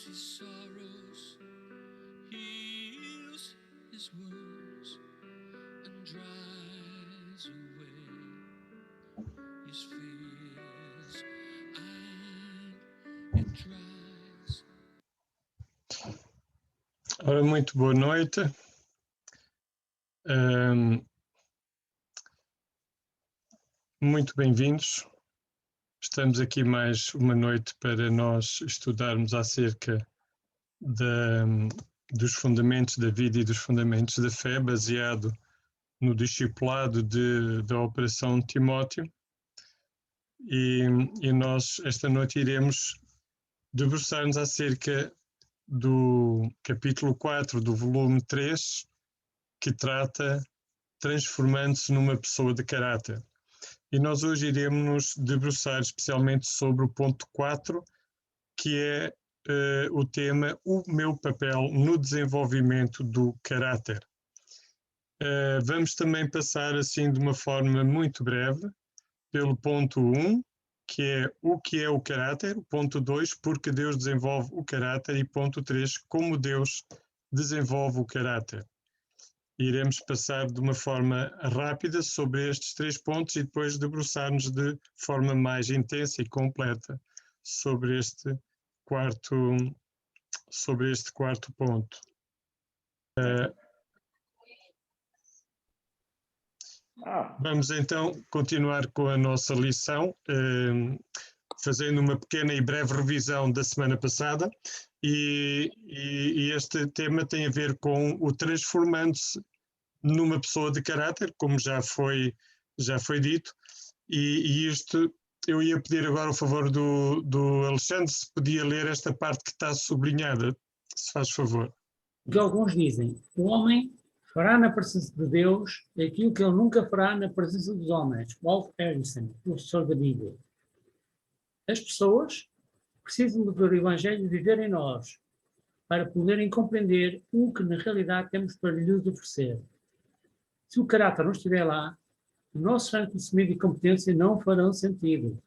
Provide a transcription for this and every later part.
his sorrows, heals his wounds, and dries away his fears, and it dries. Ora, muito boa noite. Muito bem-vindos. Estamos aqui mais uma noite para nós estudarmos acerca dos fundamentos da vida e dos fundamentos da fé, baseado no discipulado da Operação Timóteo. E nós, esta noite, iremos debruçar-nos acerca do capítulo 4 do volume 3, que trata transformando-se numa pessoa de caráter. E nós hoje iremos nos debruçar especialmente sobre o ponto 4, que é o tema O meu papel no desenvolvimento do caráter. Vamos também passar assim de uma forma muito breve pelo ponto 1, que é o que é o caráter, ponto 2, porque Deus desenvolve o caráter, e ponto 3, como Deus desenvolve o caráter. Iremos passar de uma forma rápida sobre estes 3 pontos e depois debruçar-nos de forma mais intensa e completa sobre este quarto ponto. Vamos então continuar com a nossa lição, fazendo uma pequena e breve revisão da semana passada, e este tema tem a ver com o transformando-se numa pessoa de caráter, como já foi dito, e isto eu ia pedir agora o favor do Alexandre, se podia ler esta parte que está sublinhada, se faz favor. Que alguns dizem, o homem fará na presença de Deus aquilo que ele nunca fará na presença dos homens. Walt Harrison, professor da Bíblia. As pessoas precisam de ver o Evangelho e viver em nós, para poderem compreender o que na realidade temos para lhes oferecer. Se o caráter não estiver lá, o nosso conhecimento e competência não farão sentido.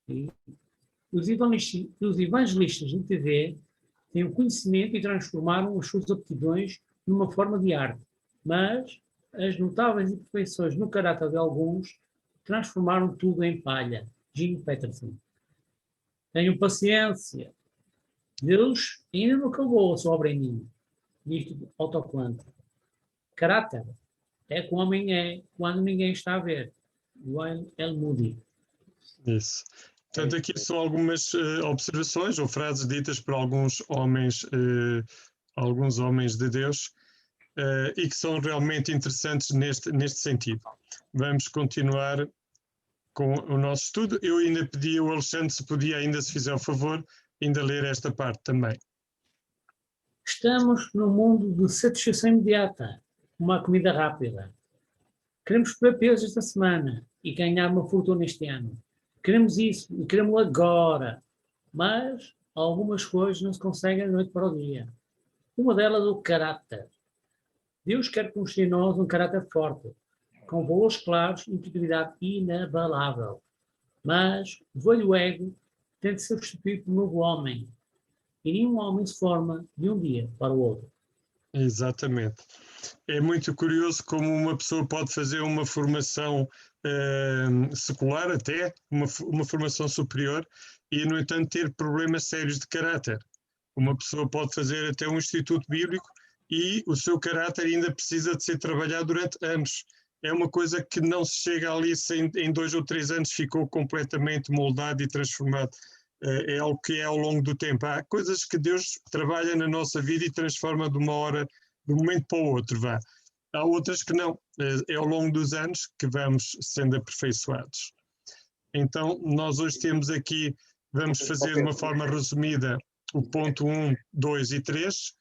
E os evangelistas de TV têm o conhecimento e transformaram as suas aptidões numa forma de arte, mas as notáveis imperfeições no caráter de alguns transformaram tudo em palha. Jim Peterson. Tenham paciência. Deus ainda não acabou a sua obra em mim. Isto autoclante. Caráter é como o homem é quando ninguém está a ver. Wayne L. Moody. Isso. Portanto, aqui são algumas observações ou frases ditas por alguns homens de Deus, e que são realmente interessantes neste sentido. Vamos continuar com o nosso estudo. Eu ainda pedi ao Alexandre se podia ainda, se fizer o favor, ainda ler esta parte também. Estamos num mundo de satisfação imediata, uma comida rápida. Queremos perder peso esta semana e ganhar uma fortuna este ano. Queremos isso e queremos agora. Mas algumas coisas não se conseguem da noite para o dia. Uma delas é o caráter. Deus quer construir em nós um caráter forte, com valores claros e integridade inabalável. Mas o velho ego tem de ser substituído por um novo homem. E nenhum homem se forma de um dia para o outro. Exatamente. É muito curioso como uma pessoa pode fazer uma formação secular, até uma formação superior, e, no entanto, ter problemas sérios de caráter. Uma pessoa pode fazer até um instituto bíblico e o seu caráter ainda precisa de ser trabalhado durante anos. É uma coisa que não se chega ali se em 2 ou 3 anos ficou completamente moldado e transformado. É algo que é ao longo do tempo. Há coisas que Deus trabalha na nossa vida e transforma de um momento para o outro, vá. Há outras que não. É ao longo dos anos que vamos sendo aperfeiçoados. Então, nós hoje temos aqui, vamos fazer de uma forma resumida o ponto 1, 2 e 3.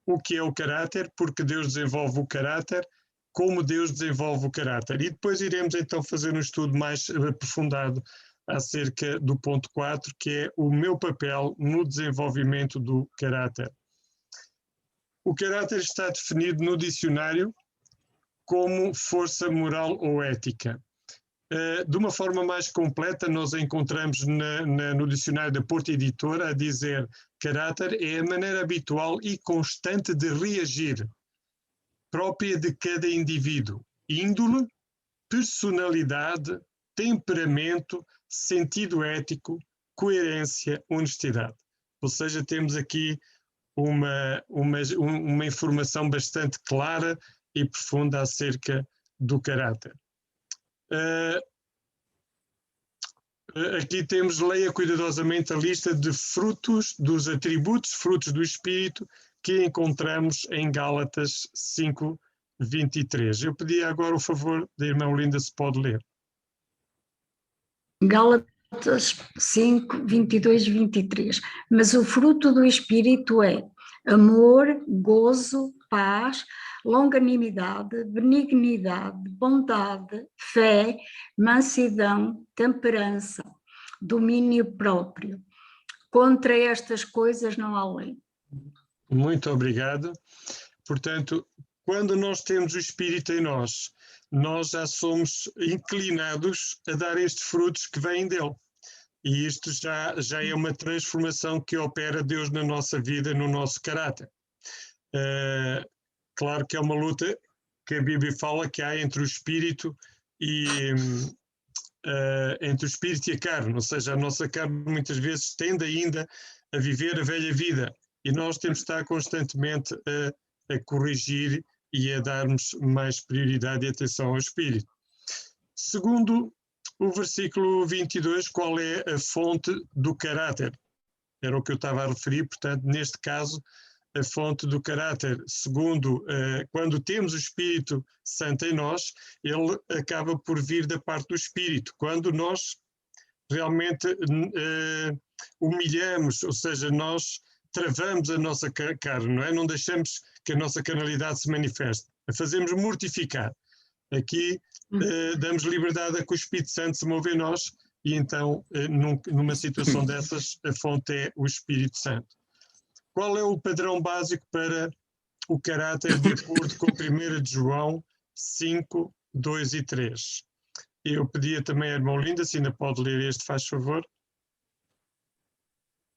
O que é o caráter, porque Deus desenvolve o caráter, como Deus desenvolve o caráter. E depois iremos então fazer um estudo mais aprofundado acerca do ponto 4, que é o meu papel no desenvolvimento do caráter. O caráter está definido no dicionário como força moral ou ética. De uma forma mais completa, nós encontramos no dicionário da Porta Editora a dizer: caráter é a maneira habitual e constante de reagir, própria de cada indivíduo, índole, personalidade, temperamento, sentido ético, coerência, honestidade. Ou seja, temos aqui uma informação bastante clara e profunda acerca do caráter. Aqui temos: leia cuidadosamente a lista de frutos, dos atributos, frutos do Espírito, que encontramos em Gálatas 5:23. Eu pedi agora o favor da irmã Olinda, se pode ler. Gálatas 5, 22 e 23. Mas o fruto do Espírito é amor, gozo, paz, longanimidade, benignidade, bondade, fé, mansidão, temperança, domínio próprio. Contra estas coisas não há lei. Muito obrigado. Portanto, quando nós temos o Espírito em nós, nós já somos inclinados a dar estes frutos que vêm dele. E isto já é uma transformação que opera Deus na nossa vida, no nosso caráter. Claro que é uma luta que a Bíblia fala que há entre o Espírito e a carne, ou seja, a nossa carne muitas vezes tende ainda a viver a velha vida, e nós temos de estar constantemente a corrigir e a darmos mais prioridade e atenção ao Espírito. Segundo o versículo 22, qual é a fonte do caráter? Era o que eu estava a referir. Portanto, neste caso, a fonte do caráter, segundo, quando temos o Espírito Santo em nós, ele acaba por vir da parte do Espírito. Quando nós realmente humilhamos, ou seja, nós travamos a nossa carne, não é? Não deixamos que a nossa carnalidade se manifeste. A fazemos mortificar. Aqui damos liberdade a que o Espírito Santo se move em nós, e então, numa situação dessas, a fonte é o Espírito Santo. Qual é o padrão básico para o caráter de acordo com 1 de João 5, 2 e 3? Eu pedia também à irmã Olinda, se ainda pode ler este, faz favor.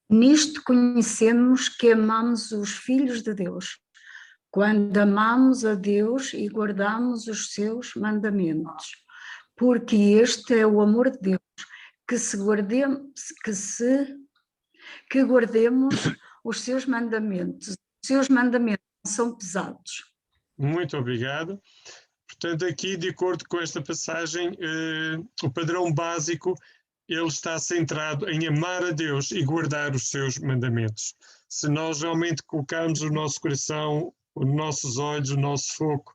Nisto conhecemos que amamos os filhos de Deus, quando amamos a Deus e guardamos os seus mandamentos, porque este é o amor de Deus, que guardemos os seus mandamentos. Os seus mandamentos são pesados. Muito obrigado. Portanto, aqui, de acordo com esta passagem, o padrão básico, ele está centrado em amar a Deus e guardar os seus mandamentos. Se nós realmente colocarmos o nosso coração, os nossos olhos, o nosso foco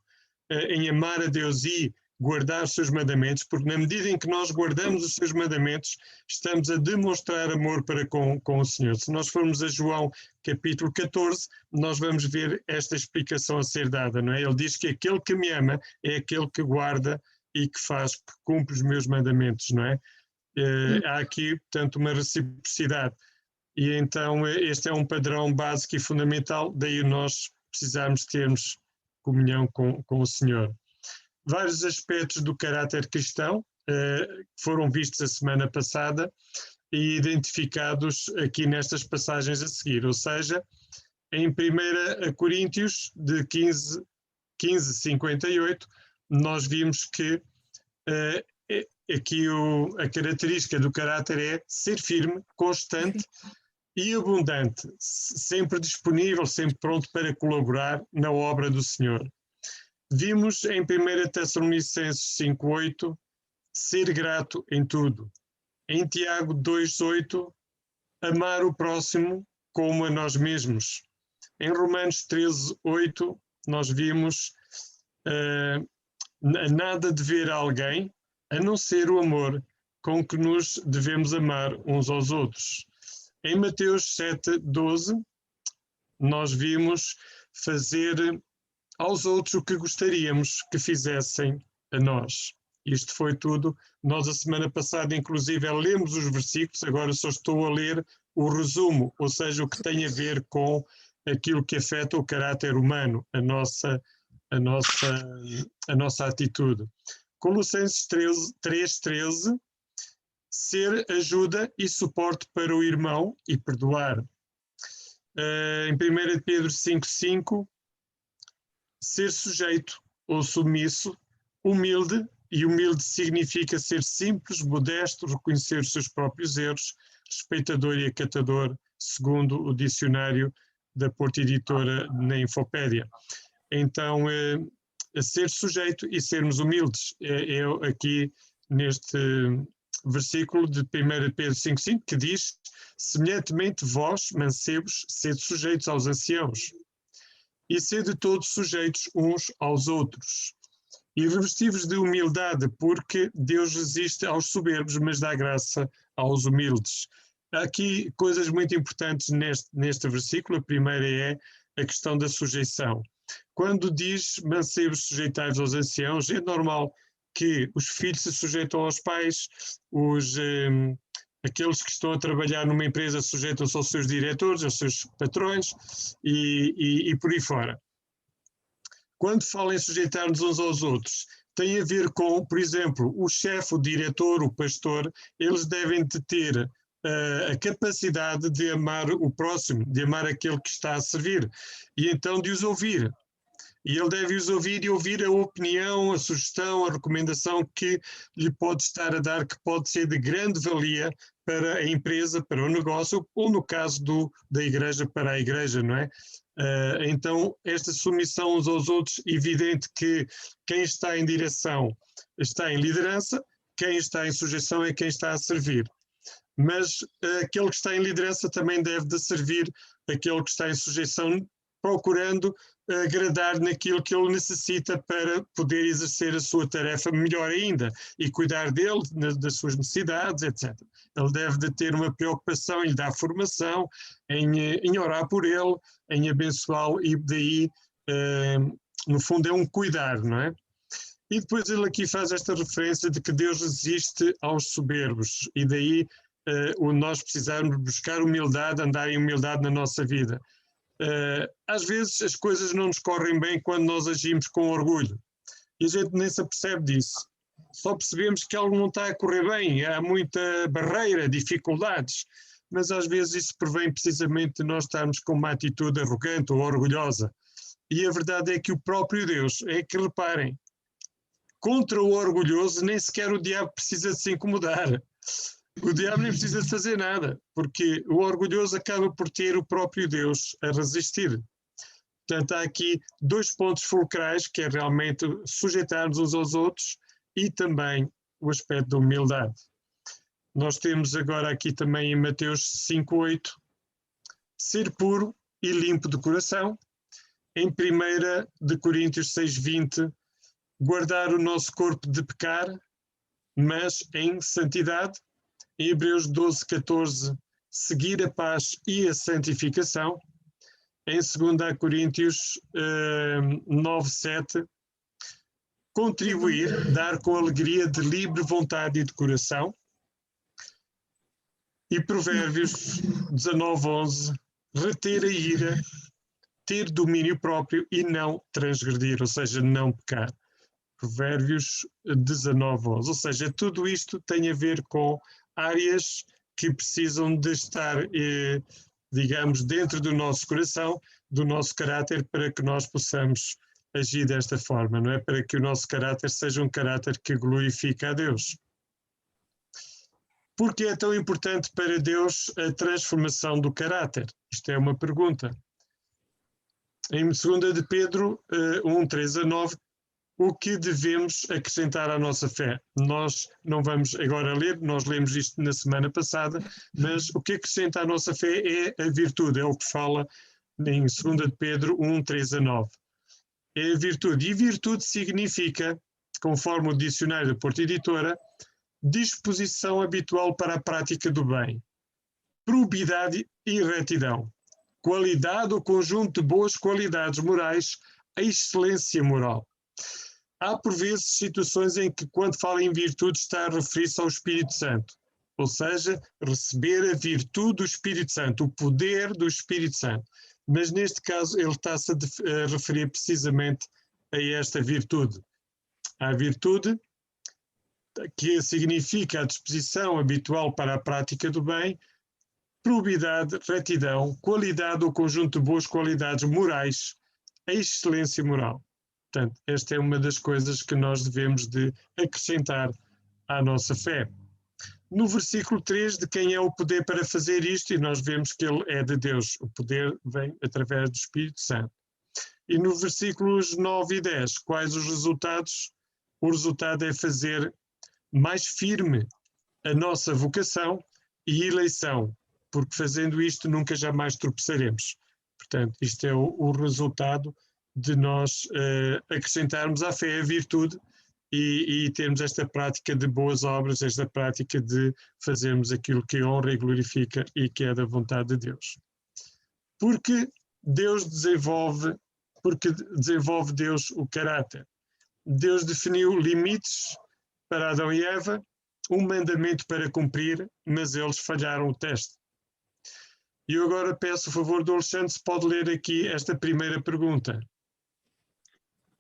em amar a Deus e guardar os seus mandamentos, porque na medida em que nós guardamos os seus mandamentos, estamos a demonstrar amor para com o Senhor. Se nós formos a João capítulo 14, nós vamos ver esta explicação a ser dada, não é? Ele diz que aquele que me ama é aquele que guarda e que cumpre os meus mandamentos, não é? Há aqui, portanto, uma reciprocidade. E então este é um padrão básico e fundamental, daí nós precisarmos termos comunhão com o Senhor. Vários aspectos do caráter cristão foram vistos a semana passada e identificados aqui nestas passagens a seguir, ou seja, em 1 Coríntios de 15:58, nós vimos que aqui a característica do caráter é ser firme, constante e abundante, sempre disponível, sempre pronto para colaborar na obra do Senhor. Vimos em 1 Tessalonicenses 5:8 ser grato em tudo. Em Tiago 2:8, amar o próximo como a nós mesmos. Em Romanos 13:8, nós vimos nada dever a alguém, a não ser o amor com que nos devemos amar uns aos outros. Em Mateus 7:12, nós vimos fazer aos outros o que gostaríamos que fizessem a nós. Isto foi tudo. Nós, a semana passada, inclusive, lemos os versículos, agora só estou a ler o resumo, ou seja, o que tem a ver com aquilo que afeta o caráter humano, a nossa atitude. Colossenses 3:13, ser ajuda e suporte para o irmão e perdoar. Em 1 Pedro 5:5, ser sujeito ou submisso, humilde, e humilde significa ser simples, modesto, reconhecer os seus próprios erros, respeitador e acatador, segundo o dicionário da Porta Editora na Infopédia. Então, ser sujeito e sermos humildes é aqui neste versículo de 1 Pedro 5:5, que diz: semelhantemente vós, mancebos, sede sujeitos aos anciãos, e sede todos sujeitos uns aos outros. E revestivos de humildade, porque Deus resiste aos soberbos, mas dá graça aos humildes. Há aqui coisas muito importantes neste versículo. A primeira é a questão da sujeição. Quando diz mancebos sujeitais aos anciãos, é normal que os filhos se sujeitam aos pais, aqueles que estão a trabalhar numa empresa sujeitam-se aos seus diretores, aos seus patrões e por aí fora. Quando falam em sujeitar-nos uns aos outros, tem a ver com, por exemplo, o chefe, o diretor, o pastor, eles devem de ter a capacidade de amar o próximo, de amar aquele que está a servir, e então de os ouvir. E ele deve os ouvir e ouvir a opinião, a sugestão, a recomendação que lhe pode estar a dar, que pode ser de grande valia para a empresa, para o negócio, ou no caso da igreja, para a igreja, não é? Então, esta submissão uns aos outros, evidente que quem está em direção está em liderança, quem está em sujeição é quem está a servir. Mas aquele que está em liderança também deve de servir aquele que está em sujeição, procurando agradar naquilo que ele necessita para poder exercer a sua tarefa melhor ainda e cuidar dele, das suas necessidades, etc. Ele deve de ter uma preocupação em lhe dar formação, em orar por ele, em abençoá-lo, e daí, no fundo, é um cuidar, não é? E depois ele aqui faz esta referência de que Deus resiste aos soberbos, e daí nós precisarmos buscar humildade, andar em humildade na nossa vida. Às vezes as coisas não nos correm bem quando nós agimos com orgulho, e a gente nem se apercebe disso. Só percebemos que algo não está a correr bem, há muita barreira, dificuldades, mas às vezes isso provém precisamente de nós estarmos com uma atitude arrogante ou orgulhosa. E a verdade é que o próprio Deus, é que reparem, contra o orgulhoso nem sequer o diabo precisa de se incomodar. O diabo nem precisa de fazer nada, porque o orgulhoso acaba por ter o próprio Deus a resistir. Portanto, há aqui dois pontos fulcrais, que é realmente sujeitarmos uns aos outros e também o aspecto da humildade. Nós temos agora aqui também em Mateus 5:8, ser puro e limpo de coração. Em 1 de Coríntios 6:20, guardar o nosso corpo de pecar, mas em santidade. Em Hebreus 12:14, seguir a paz e a santificação. Em 2 Coríntios 9:7, contribuir, dar com alegria de livre vontade e de coração. E Provérbios 19:11, reter a ira, ter domínio próprio e não transgredir, ou seja, não pecar. Provérbios 19:11, ou seja, tudo isto tem a ver com áreas que precisam de estar, digamos, dentro do nosso coração, do nosso caráter, para que nós possamos agir desta forma, não é? Para que o nosso caráter seja um caráter que glorifica a Deus. Por que é tão importante para Deus a transformação do caráter? Isto é uma pergunta. Em 2 de Pedro 1:3-9, o que devemos acrescentar à nossa fé? Nós não vamos agora ler, nós lemos isto na semana passada, mas o que acrescenta à nossa fé é a virtude, é o que fala em 2 de Pedro 1:3-9. É a virtude, e virtude significa, conforme o dicionário da Porta Editora, disposição habitual para a prática do bem, probidade e retidão, qualidade ou conjunto de boas qualidades morais, a excelência moral. Há por vezes situações em que, quando fala em virtude, está a referir-se ao Espírito Santo, ou seja, receber a virtude do Espírito Santo, o poder do Espírito Santo. Mas neste caso ele está-se a referir precisamente a esta virtude. Há virtude que significa a disposição habitual para a prática do bem, probidade, retidão, qualidade ou conjunto de boas qualidades morais, a excelência moral. Portanto, esta é uma das coisas que nós devemos de acrescentar à nossa fé. No versículo 3, de quem é o poder para fazer isto, e nós vemos que ele é de Deus. O poder vem através do Espírito Santo. E no versículos 9 e 10, quais os resultados? O resultado é fazer mais firme a nossa vocação e eleição, porque fazendo isto nunca jamais tropeçaremos. Portanto, isto é o resultado de nós acrescentarmos à fé a virtude e termos esta prática de boas obras, esta prática de fazermos aquilo que honra e glorifica e que é da vontade de Deus. Porque desenvolve Deus o caráter. Deus definiu limites para Adão e Eva, um mandamento para cumprir, mas eles falharam o teste. E eu agora peço o favor do Alexandre se pode ler aqui esta primeira pergunta.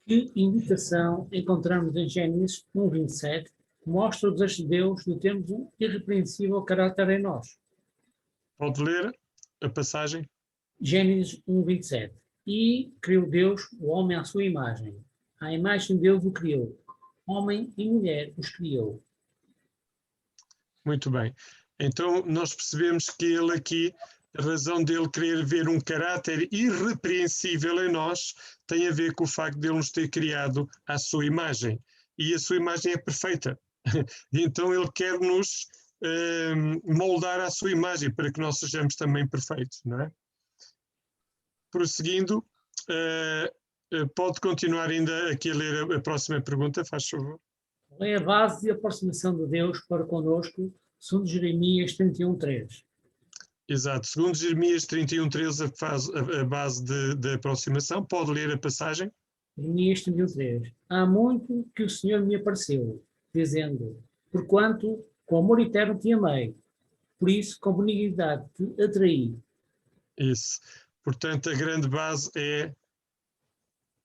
Que indicação encontramos em Gênesis 1:27 que mostra o desejo de Deus de termos um irrepreensível caráter em nós? Pode ler a passagem? Gênesis 1:27. E criou Deus o homem à sua imagem. À imagem de Deus o criou. Homem e mulher os criou. Muito bem. Então nós percebemos que ele aqui, a razão dele querer ver um caráter irrepreensível em nós tem a ver com o facto de ele nos ter criado à sua imagem. E a sua imagem é perfeita. Então ele quer nos moldar à sua imagem para que nós sejamos também perfeitos, não é? Prosseguindo, pode continuar ainda aqui a ler a próxima pergunta, faz favor. Qual é a base de aproximação de Deus para conosco, segundo Jeremias 31:3? Exato, segundo Jeremias 31:13 faz a base de aproximação. Pode ler a passagem? Jeremias 31:3. Há muito que o Senhor me apareceu, dizendo, porquanto com amor eterno te amei, por isso com benignidade te atraí. Isso. Portanto, a grande base é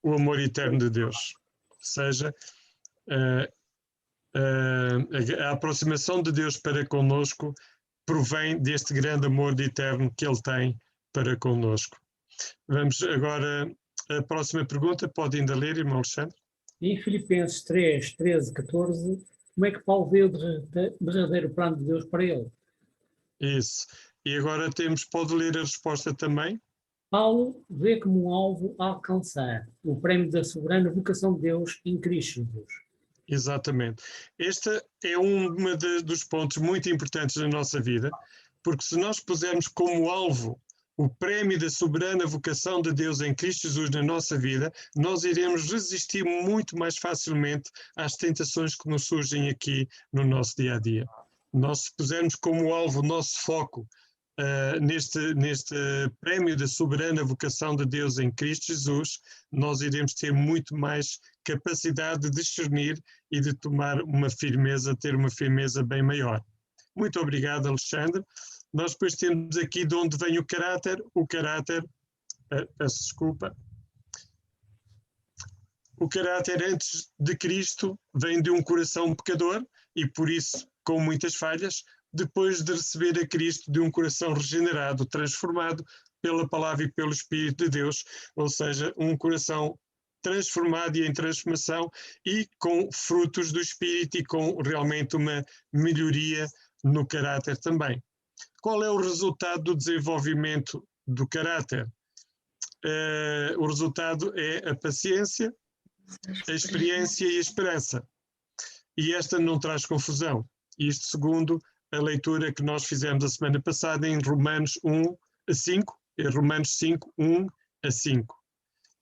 o amor eterno de Deus. Ou seja, a aproximação de Deus para conosco provém deste grande amor de eterno que Ele tem para conosco. Vamos agora à próxima pergunta. Pode ainda ler, irmão Alexandre? Em Filipenses 3:13-14, como é que Paulo vê o verdadeiro plano de Deus para ele? Isso. E agora pode ler a resposta também? Paulo vê como um alvo a alcançar o prémio da soberana vocação de Deus em Cristo Jesus. Exatamente. Este é dos pontos muito importantes da nossa vida, porque se nós pusermos como alvo o prémio da soberana vocação de Deus em Cristo Jesus na nossa vida, nós iremos resistir muito mais facilmente às tentações que nos surgem aqui no nosso dia a dia. Nós, se pusermos como alvo o nosso foco neste prémio da soberana vocação de Deus em Cristo Jesus, nós iremos ter muito mais capacidade de discernir e de tomar ter uma firmeza bem maior. Muito obrigado, Alexandre. Nós depois temos aqui de onde vem o caráter. Peço desculpa. O caráter antes de Cristo vem de um coração pecador e por isso com muitas falhas, depois de receber a Cristo de um coração regenerado, transformado pela palavra e pelo Espírito de Deus, ou seja, um coração transformado e em transformação e com frutos do Espírito e com realmente uma melhoria no caráter também. Qual é o resultado do desenvolvimento do caráter? O resultado é a paciência, a experiência e a esperança. E esta não traz confusão. Isto segundo a leitura que nós fizemos a semana passada em Romanos 1:5, Romanos 5:1-5.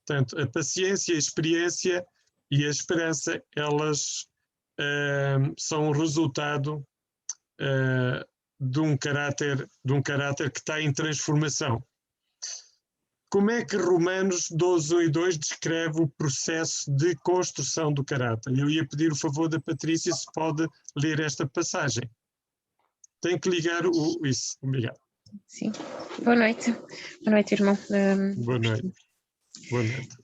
Portanto, a paciência, a experiência e a esperança, elas são o resultado de um caráter que está em transformação. Como é que Romanos 12:1-2 descreve o processo de construção do caráter? Eu ia pedir o favor da Patrícia se pode ler esta passagem. Tem que ligar isso. Obrigado. Sim. Boa noite. Boa noite, irmão. Boa noite. Boa noite.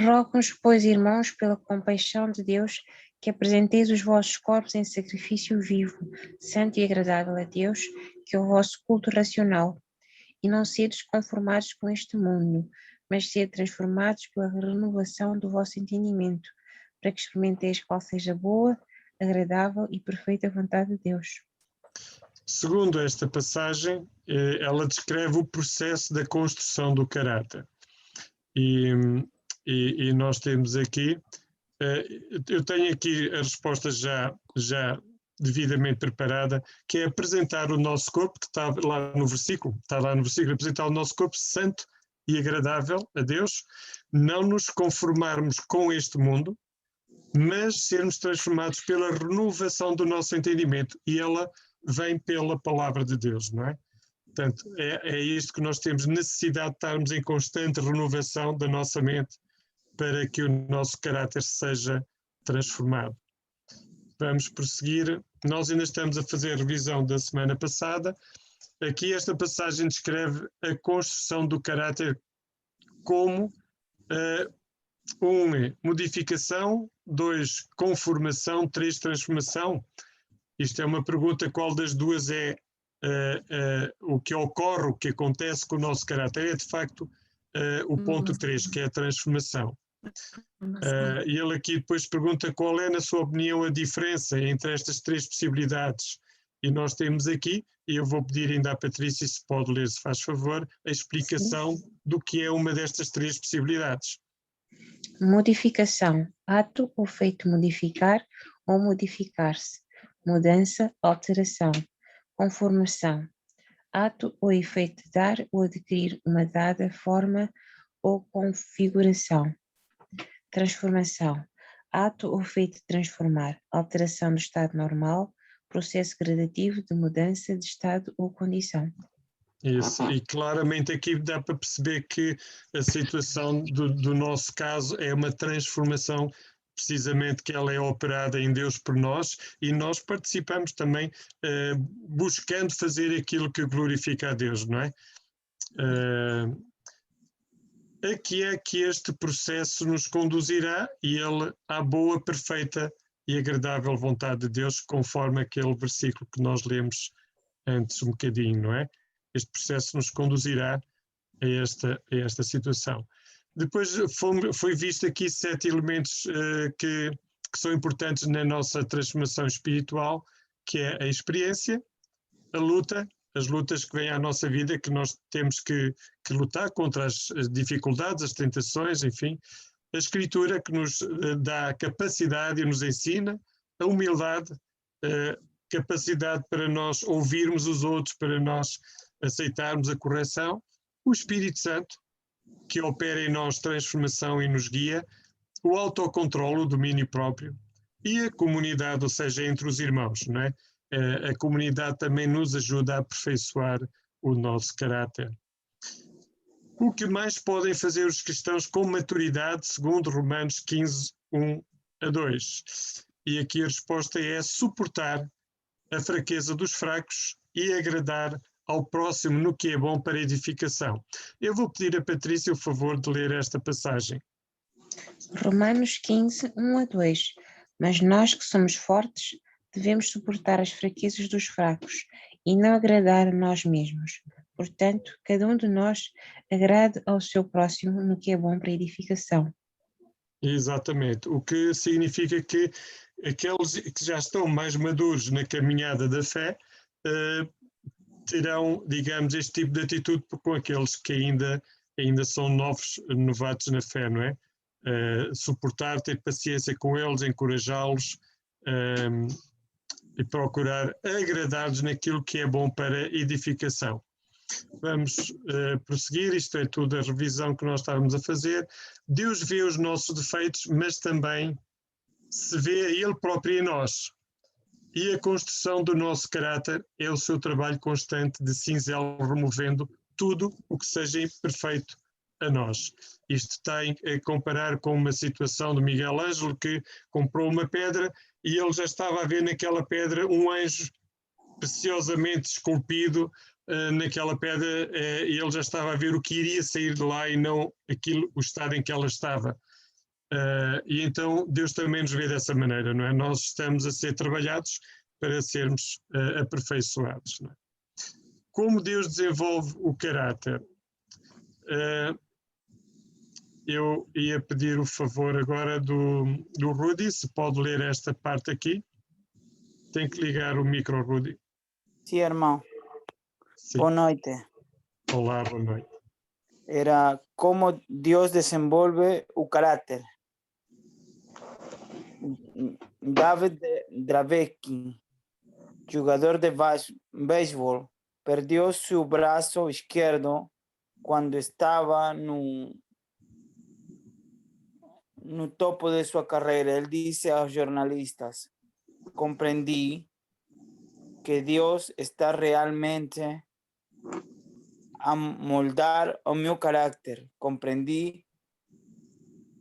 Rogo-nos, pois, irmãos, pela compaixão de Deus, que apresenteis os vossos corpos em sacrifício vivo, santo e agradável a Deus, que é o vosso culto racional. E não sedes conformados com este mundo, mas sede transformados pela renovação do vosso entendimento, para que experimenteis qual seja boa, agradável e perfeita vontade de Deus. Segundo esta passagem, ela descreve o processo da construção do caráter. E nós temos aqui, eu tenho aqui a resposta já devidamente preparada, que é apresentar o nosso corpo, que está lá no versículo, apresentar o nosso corpo santo e agradável a Deus, não nos conformarmos com este mundo, mas sermos transformados pela renovação do nosso entendimento, e ela vem pela palavra de Deus, não é? Portanto, é isto que nós temos necessidade de estarmos em constante renovação da nossa mente para que o nosso caráter seja transformado. Vamos prosseguir. Nós ainda estamos a fazer a revisão da semana passada. Aqui esta passagem descreve a construção do caráter como 1, modificação, 2, conformação, 3, transformação. Isto é uma pergunta, qual das duas é o que ocorre, o que acontece com o nosso caráter? É de facto o ponto 3, que é a transformação. E ele aqui depois pergunta qual é, na sua opinião, a diferença entre estas 3 possibilidades. E nós temos aqui, e eu vou pedir ainda à Patrícia, se pode ler, se faz favor, a explicação do que é uma destas 3 possibilidades. Modificação, ato ou feito modificar ou modificar-se. Mudança, alteração. Conformação, ato ou efeito de dar ou adquirir uma dada forma ou configuração. Transformação, ato ou feito de transformar, alteração do estado normal, processo gradativo de mudança de estado ou condição. Isso, e claramente aqui dá para perceber que a situação do nosso caso é uma transformação, precisamente que ela é operada em Deus por nós, e nós participamos também buscando fazer aquilo que glorifica a Deus, não é? Aqui é que este processo nos conduzirá, e ele à boa, perfeita e agradável vontade de Deus, conforme aquele versículo que nós lemos antes um bocadinho, não é? Este processo nos conduzirá a esta situação. Depois foi visto aqui 7 elementos que são importantes na nossa transformação espiritual, que é a experiência, a luta, as lutas que vêm à nossa vida, que nós temos que lutar contra as dificuldades, as tentações, enfim. A escritura, que nos dá a capacidade e nos ensina, a humildade, a capacidade para nós ouvirmos os outros, para nós aceitarmos a correção, o Espírito Santo, que opera em nós transformação e nos guia, o autocontrole, o domínio próprio, e a comunidade, ou seja, entre os irmãos, não é? A comunidade também nos ajuda a aperfeiçoar o nosso caráter. O que mais podem fazer os cristãos com maturidade, segundo Romanos 15, 1-2? E aqui a resposta é suportar a fraqueza dos fracos e agradar ao próximo no que é bom para edificação. Eu vou pedir a Patrícia o favor de ler esta passagem. Romanos 15, 1-2. Mas nós que somos fortes, devemos suportar as fraquezas dos fracos e não agradar a nós mesmos. Portanto, cada um de nós agrade ao seu próximo no que é bom para edificação. Exatamente, o que significa que aqueles que já estão mais maduros na caminhada da fé terão, digamos, este tipo de atitude com aqueles que ainda são novatos na fé, não é? Suportar, ter paciência com eles, encorajá-los e procurar agradar-lhes naquilo que é bom para edificação. Vamos prosseguir, isto é tudo a revisão que nós estávamos a fazer. Deus vê os nossos defeitos, mas também se vê Ele próprio em nós. E a construção do nosso caráter é o seu trabalho constante de cinzel, removendo tudo o que seja imperfeito a nós. Isto tem a comparar com uma situação de Miguel Ângelo, que comprou uma pedra e ele já estava a ver naquela pedra um anjo preciosamente esculpido naquela pedra, e ele já estava a ver o que iria sair de lá e não o estado em que ela estava. E então Deus também nos vê dessa maneira, não é? Nós estamos a ser trabalhados para sermos aperfeiçoados, não é? Como Deus desenvolve o caráter? Eu ia pedir o favor agora do Rudy, se pode ler esta parte aqui. Tem que ligar o micro, Rudy. Sí, hermano. Sim. Boa noite. Olá, boa noite. Era como Dios desenvolve o carácter. David Dravekin, jogador de béisbol, perdeu seu braço esquerdo quando estava no topo de sua carreira. Ele disse aos jornalistas: compreendi que Deus está realmente a moldar o meu carácter. Compreendi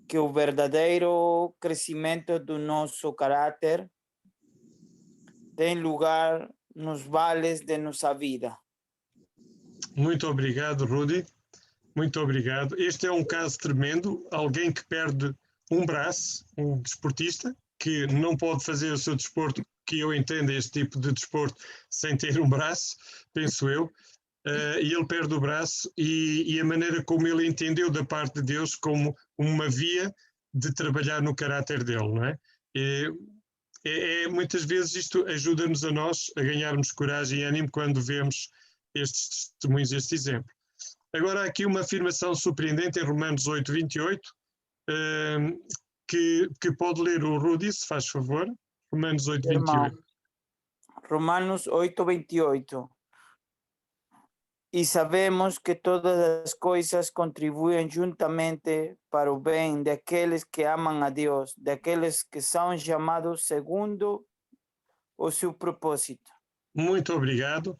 que o verdadeiro crescimento do nosso caráter tem lugar nos vales de nossa vida. Muito obrigado, Rudy. Muito obrigado. Este é um caso tremendo. Alguém que perde um braço, um desportista, que não pode fazer o seu desporto, que eu entendo este tipo de desporto, sem ter um braço, penso eu. E ele perde o braço e a maneira como ele entendeu da parte de Deus como uma via de trabalhar no caráter dele, não é? Muitas vezes isto ajuda-nos a nós a ganharmos coragem e ânimo quando vemos estes testemunhos, este exemplo. Agora há aqui uma afirmação surpreendente em Romanos 8, 28, que pode ler o Rudy, se faz favor. Romanos 8, 28. Romanos 8, 28. E sabemos que todas as coisas contribuem juntamente para o bem daqueles que amam a Deus, daqueles que são chamados segundo o seu propósito. Muito obrigado.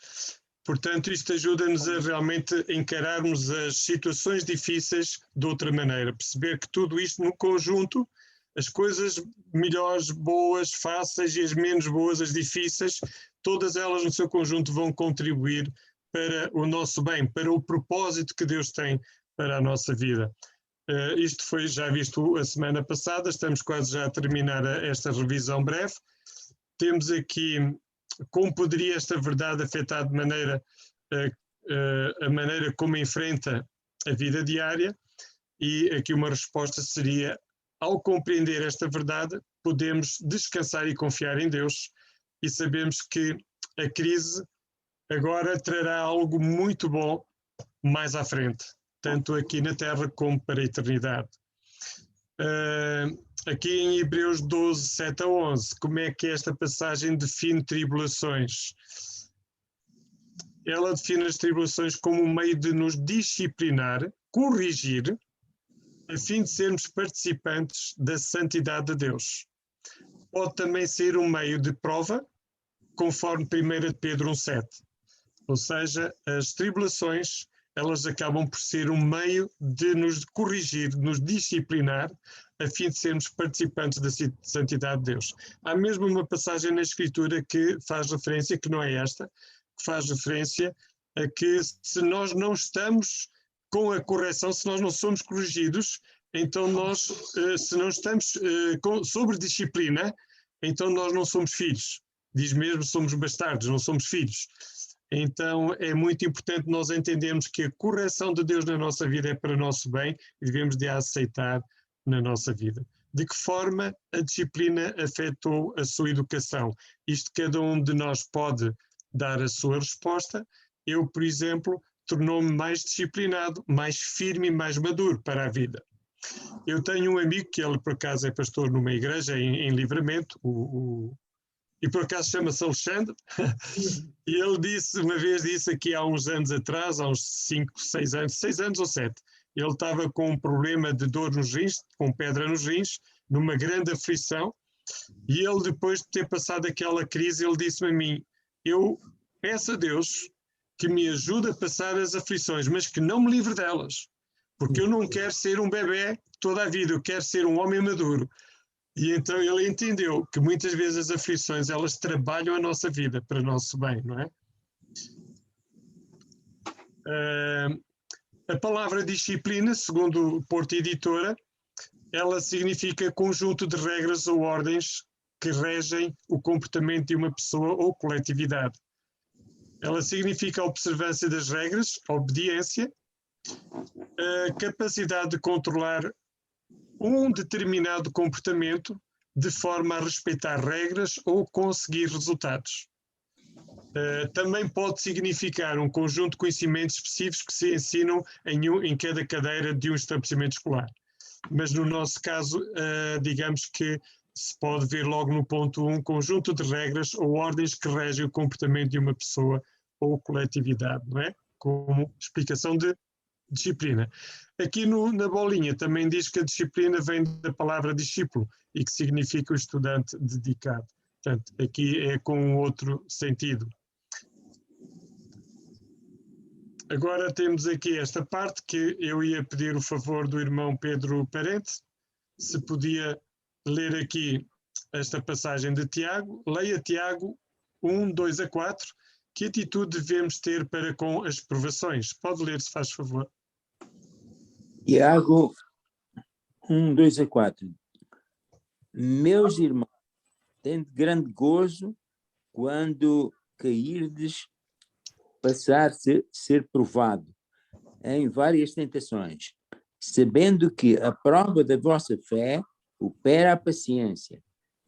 Portanto, isto ajuda-nos a realmente encararmos as situações difíceis de outra maneira, perceber que tudo isto no conjunto, as coisas melhores, boas, fáceis e as menos boas, as difíceis, todas elas no seu conjunto vão contribuir para o nosso bem, para o propósito que Deus tem para a nossa vida. Isto foi já visto a semana passada, estamos quase já a terminar esta revisão breve. Temos aqui como poderia esta verdade afetar de maneira a maneira como enfrenta a vida diária, e aqui uma resposta seria: ao compreender esta verdade, podemos descansar e confiar em Deus, e sabemos que a crise agora trará algo muito bom mais à frente, tanto aqui na Terra como para a eternidade. Aqui em Hebreus 12, 7 a 11, como é que esta passagem define tribulações? Ela define as tribulações como um meio de nos disciplinar, corrigir, a fim de sermos participantes da santidade de Deus. Pode também ser um meio de prova, conforme 1 Pedro 1,7. Ou seja, as tribulações, elas acabam por ser um meio de nos corrigir, de nos disciplinar, a fim de sermos participantes da santidade de Deus. Há mesmo uma passagem na Escritura que faz referência, que não é esta, que faz referência a que se nós não estamos com a correção, se nós não somos corrigidos, então nós, se não estamos sobre disciplina, então nós não somos filhos. Diz mesmo, somos bastardos, não somos filhos. Então é muito importante nós entendermos que a correção de Deus na nossa vida é para o nosso bem e devemos de a aceitar na nossa vida. De que forma a disciplina afetou a sua educação? Isto cada um de nós pode dar a sua resposta. Eu, por exemplo, tornou-me mais disciplinado, mais firme e mais maduro para a vida. Eu tenho um amigo que ele por acaso é pastor numa igreja em Livramento, e por acaso chama-se Alexandre, e ele uma vez disse aqui há uns anos atrás, há uns 5, 6 anos ou 7, ele estava com um problema de dor nos rins, com pedra nos rins, numa grande aflição, e ele depois de ter passado aquela crise, ele disse-me a mim: eu peço a Deus que me ajude a passar as aflições, mas que não me livre delas, porque eu não quero ser um bebê toda a vida, eu quero ser um homem maduro. E então ele entendeu que muitas vezes as aflições, elas trabalham a nossa vida para o nosso bem, não é? A palavra disciplina, segundo o Porto Editora, ela significa conjunto de regras ou ordens que regem o comportamento de uma pessoa ou coletividade. Ela significa a observância das regras, a obediência, a capacidade de controlar um determinado comportamento de forma a respeitar regras ou conseguir resultados. Também pode significar um conjunto de conhecimentos específicos que se ensinam em cada cadeira de um estabelecimento escolar. Mas no nosso caso, digamos que se pode ver logo no ponto 1, conjunto de regras ou ordens que regem o comportamento de uma pessoa ou coletividade, não é? Como explicação de disciplina. Aqui na bolinha também diz que a disciplina vem da palavra discípulo e que significa o estudante dedicado. Portanto, aqui é com outro sentido. Agora temos aqui esta parte que eu ia pedir o favor do irmão Pedro Parente, se podia ler aqui esta passagem de Tiago. Leia Tiago 1, 2 a 4. Que atitude devemos ter para com as provações? Pode ler, se faz favor. Tiago 1, 2 a 4. Meus irmãos, tende grande gozo quando cairdes, passar-se ser provado em várias tentações, sabendo que a prova da vossa fé opera a paciência.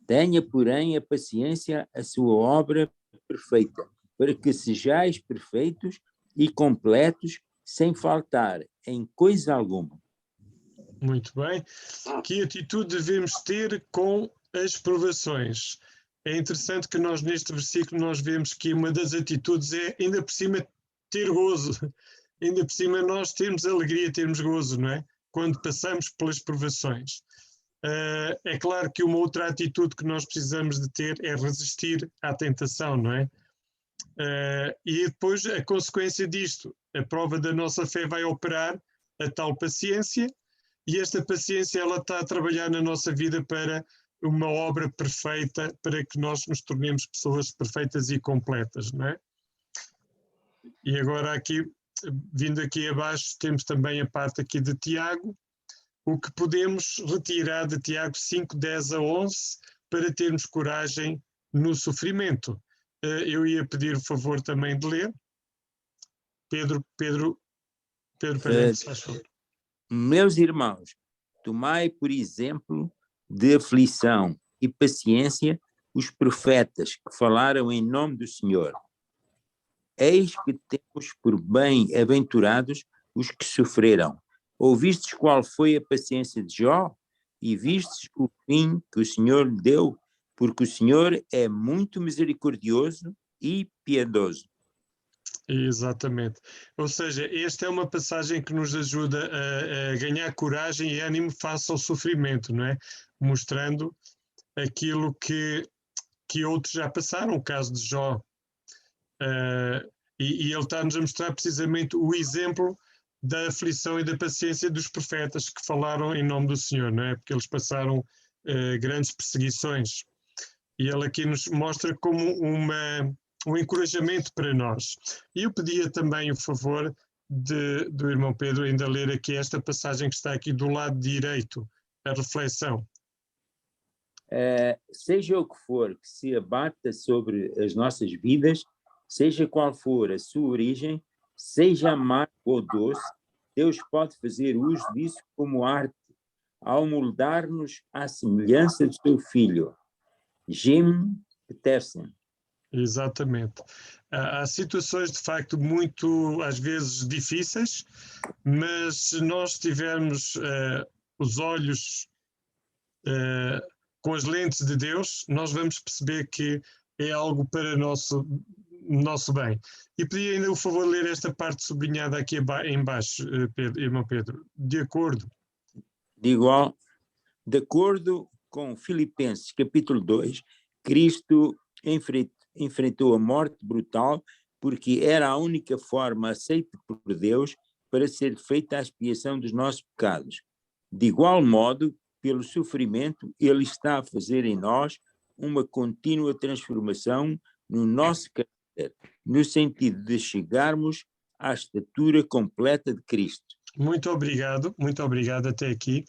Tenha, porém, a paciência a sua obra perfeita, para que sejais perfeitos e completos, sem faltar em coisa alguma. Muito bem. Que atitude devemos ter com as provações? É interessante que nós, neste versículo, nós vemos que uma das atitudes é, ainda por cima, ter gozo. Ainda por cima, nós temos alegria, temos gozo, não é? Quando passamos pelas provações. É claro que uma outra atitude que nós precisamos de ter é resistir à tentação, não é? E depois a consequência disto, a prova da nossa fé vai operar a tal paciência, e esta paciência ela está a trabalhar na nossa vida para uma obra perfeita, para que nós nos tornemos pessoas perfeitas e completas, não é? E agora aqui, vindo aqui abaixo, temos também a parte aqui de Tiago, o que podemos retirar de Tiago 5, 10 a 11, para termos coragem no sofrimento. Eu ia pedir o favor também de ler. Pedro Parente, faz favor. Meus irmãos, tomai por exemplo de aflição e paciência os profetas que falaram em nome do Senhor. Eis que temos por bem-aventurados os que sofreram. Ouvistes qual foi a paciência de Jó? E vistes o fim que o Senhor lhe deu? Porque o Senhor é muito misericordioso e piedoso. Exatamente. Ou seja, esta é uma passagem que nos ajuda a ganhar coragem e ânimo face ao sofrimento, não é? Mostrando aquilo que outros já passaram, o caso de Jó. E ele está-nos a mostrar precisamente o exemplo da aflição e da paciência dos profetas que falaram em nome do Senhor, não é? Porque eles passaram grandes perseguições. E ele aqui nos mostra como um encorajamento para nós. E eu pedia também o favor do irmão Pedro ainda ler aqui esta passagem que está aqui do lado direito, a reflexão. Seja o que for que se abata sobre as nossas vidas, seja qual for a sua origem, seja amargo ou doce, Deus pode fazer uso disso como arte, ao moldar-nos à semelhança do seu Filho. Jim Peterson. Exatamente. Há situações, de facto, muito, às vezes, difíceis, mas se nós tivermos os olhos com as lentes de Deus, nós vamos perceber que é algo para nosso bem. E pedi ainda o favor de ler esta parte sublinhada aqui em baixo, irmão Pedro. De acordo. De acordo com Filipenses, capítulo 2, Cristo enfrentou a morte brutal porque era a única forma aceita por Deus para ser feita a expiação dos nossos pecados. De igual modo, pelo sofrimento, Ele está a fazer em nós uma contínua transformação no nosso caráter, no sentido de chegarmos à estatura completa de Cristo. Muito obrigado até aqui.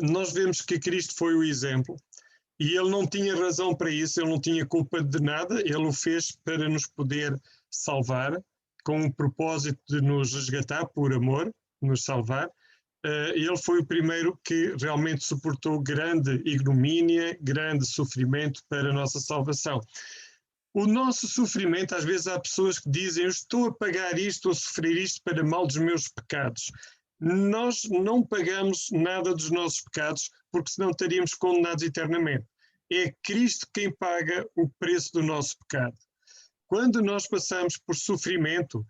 nós vemos que Cristo foi o exemplo e ele não tinha razão para isso, ele não tinha culpa de nada, ele o fez para nos poder salvar, com o propósito de nos resgatar por amor, nos salvar. Ele foi o primeiro que realmente suportou grande ignomínia, grande sofrimento para a nossa salvação. O nosso sofrimento, às vezes há pessoas que dizem: eu estou a pagar isto, ou a sofrer isto para mal dos meus pecados. Nós não pagamos nada dos nossos pecados, porque senão estaríamos condenados eternamente. É Cristo quem paga o preço do nosso pecado. Quando nós passamos por sofrimento,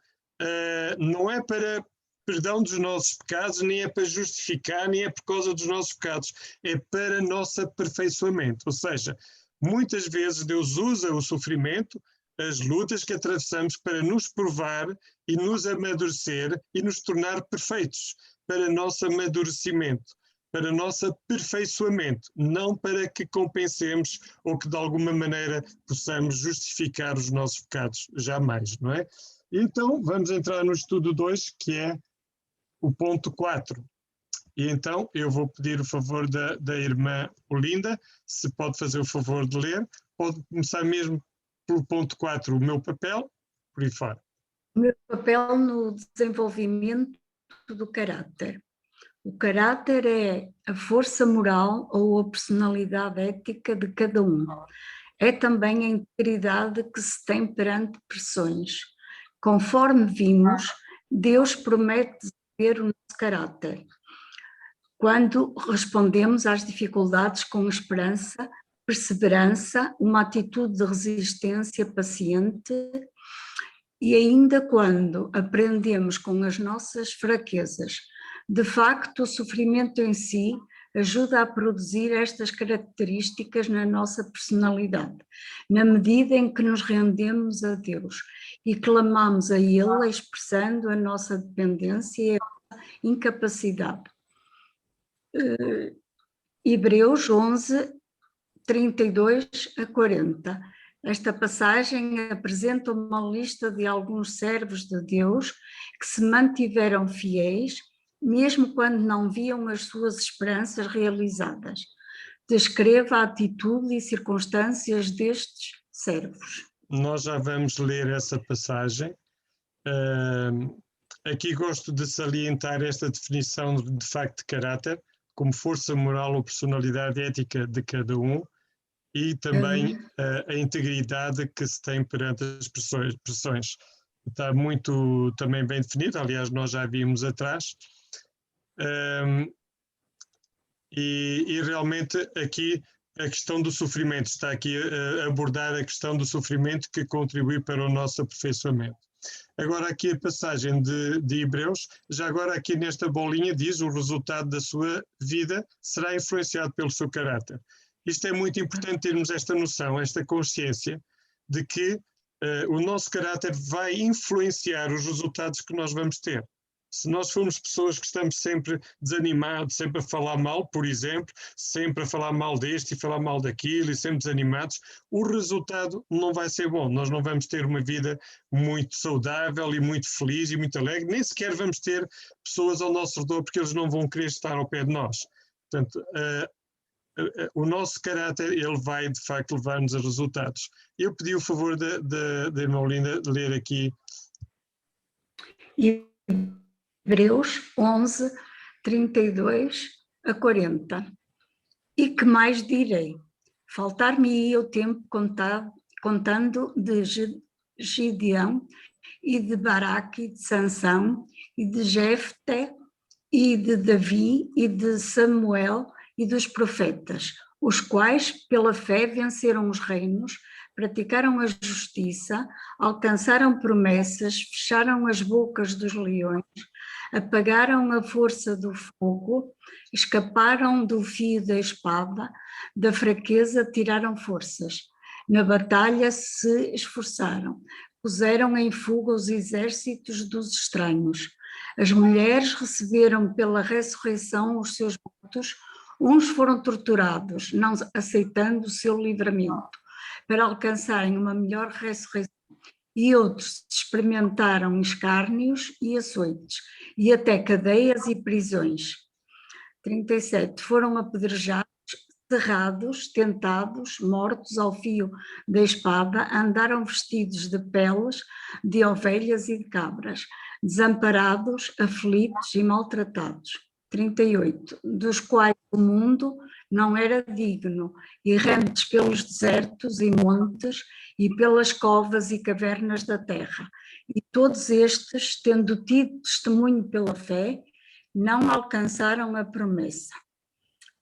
não é para perdão dos nossos pecados, nem é para justificar, nem é por causa dos nossos pecados, é para nosso aperfeiçoamento. Ou seja, muitas vezes Deus usa o sofrimento, as lutas que atravessamos, para nos provar e nos amadurecer e nos tornar perfeitos, para nosso amadurecimento, para nosso aperfeiçoamento, não para que compensemos ou que de alguma maneira possamos justificar os nossos pecados, jamais, não é? Então, vamos entrar no estudo 2, que é o ponto 4. E então eu vou pedir o favor da irmã Olinda, se pode fazer o favor de ler. Pode começar mesmo pelo ponto 4, o meu papel, por aí fora. O meu papel no desenvolvimento do caráter. O caráter é a força moral ou a personalidade ética de cada um. É também a integridade que se tem perante pressões. Conforme vimos, Deus promete desenvolver o nosso caráter. Quando respondemos às dificuldades com esperança, perseverança, uma atitude de resistência paciente, e ainda quando aprendemos com as nossas fraquezas. De facto, o sofrimento em si ajuda a produzir estas características na nossa personalidade, na medida em que nos rendemos a Deus e clamamos a Ele, expressando a nossa dependência e a incapacidade. Hebreus 11, 32 a 40. Esta passagem apresenta uma lista de alguns servos de Deus que se mantiveram fiéis, mesmo quando não viam as suas esperanças realizadas. Descreva a atitude e circunstâncias destes servos. Nós já vamos ler essa passagem. Aqui gosto de salientar esta definição de facto de caráter, como força moral ou personalidade ética de cada um, e também a integridade que se tem perante as pressões. Está muito também bem definido, aliás, nós já vimos atrás. E realmente aqui a questão do sofrimento, está aqui a abordar a questão do sofrimento que contribui para o nosso aperfeiçoamento. Agora aqui a passagem de Hebreus, já agora aqui nesta bolinha diz: o resultado da sua vida será influenciado pelo seu caráter. Isto é muito importante termos esta noção, esta consciência de que o nosso caráter vai influenciar os resultados que nós vamos ter. Se nós formos pessoas que estamos sempre desanimados, sempre a falar mal, por exemplo, sempre a falar mal deste e falar mal daquilo e sempre desanimados, o resultado não vai ser bom. Nós não vamos ter uma vida muito saudável e muito feliz e muito alegre, nem sequer vamos ter pessoas ao nosso redor, porque eles não vão querer estar ao pé de nós. Portanto, o nosso caráter, ele vai de facto levar-nos a resultados. Eu pedi o favor da irmã Olinda de ler aqui. Hebreus 11, 32 a 40. E que mais direi? Faltar-me-ia o tempo contando de Gideão e de Baraque e de Sansão e de Jefté e de Davi e de Samuel e dos profetas, os quais pela fé venceram os reinos, praticaram a justiça, alcançaram promessas, fecharam as bocas dos leões, apagaram a força do fogo, escaparam do fio da espada, da fraqueza tiraram forças, na batalha se esforçaram, puseram em fuga os exércitos dos estranhos. As mulheres receberam pela ressurreição os seus votos, uns foram torturados, não aceitando o seu livramento, para alcançarem uma melhor ressurreição, e outros experimentaram escárnios e açoites, e até cadeias e prisões. 37. Foram apedrejados, cerrados, tentados, mortos ao fio da espada, andaram vestidos de peles de ovelhas e de cabras, desamparados, aflitos e maltratados. 38. Dos quais o mundo não era digno, errantes pelos desertos e montes e pelas covas e cavernas da terra. E todos estes, tendo tido testemunho pela fé, não alcançaram a promessa.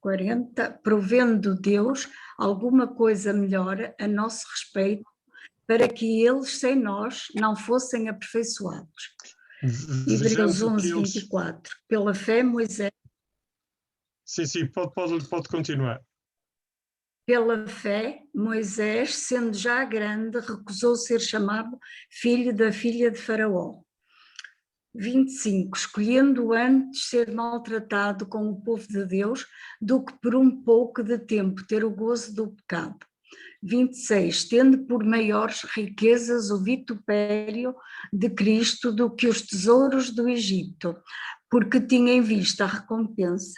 40. Provendo Deus alguma coisa melhor a nosso respeito, para que eles, sem nós, não fossem aperfeiçoados. Hebreus Vejamos o que 11, eles... 24. Pela fé, Moisés. Sim, pode continuar. Pela fé, Moisés, sendo já grande, recusou ser chamado filho da filha de Faraó. 25. Escolhendo antes ser maltratado com o povo de Deus, do que por um pouco de tempo ter o gozo do pecado. 26. Tendo por maiores riquezas o vitupério de Cristo do que os tesouros do Egito, porque tinha em vista a recompensa.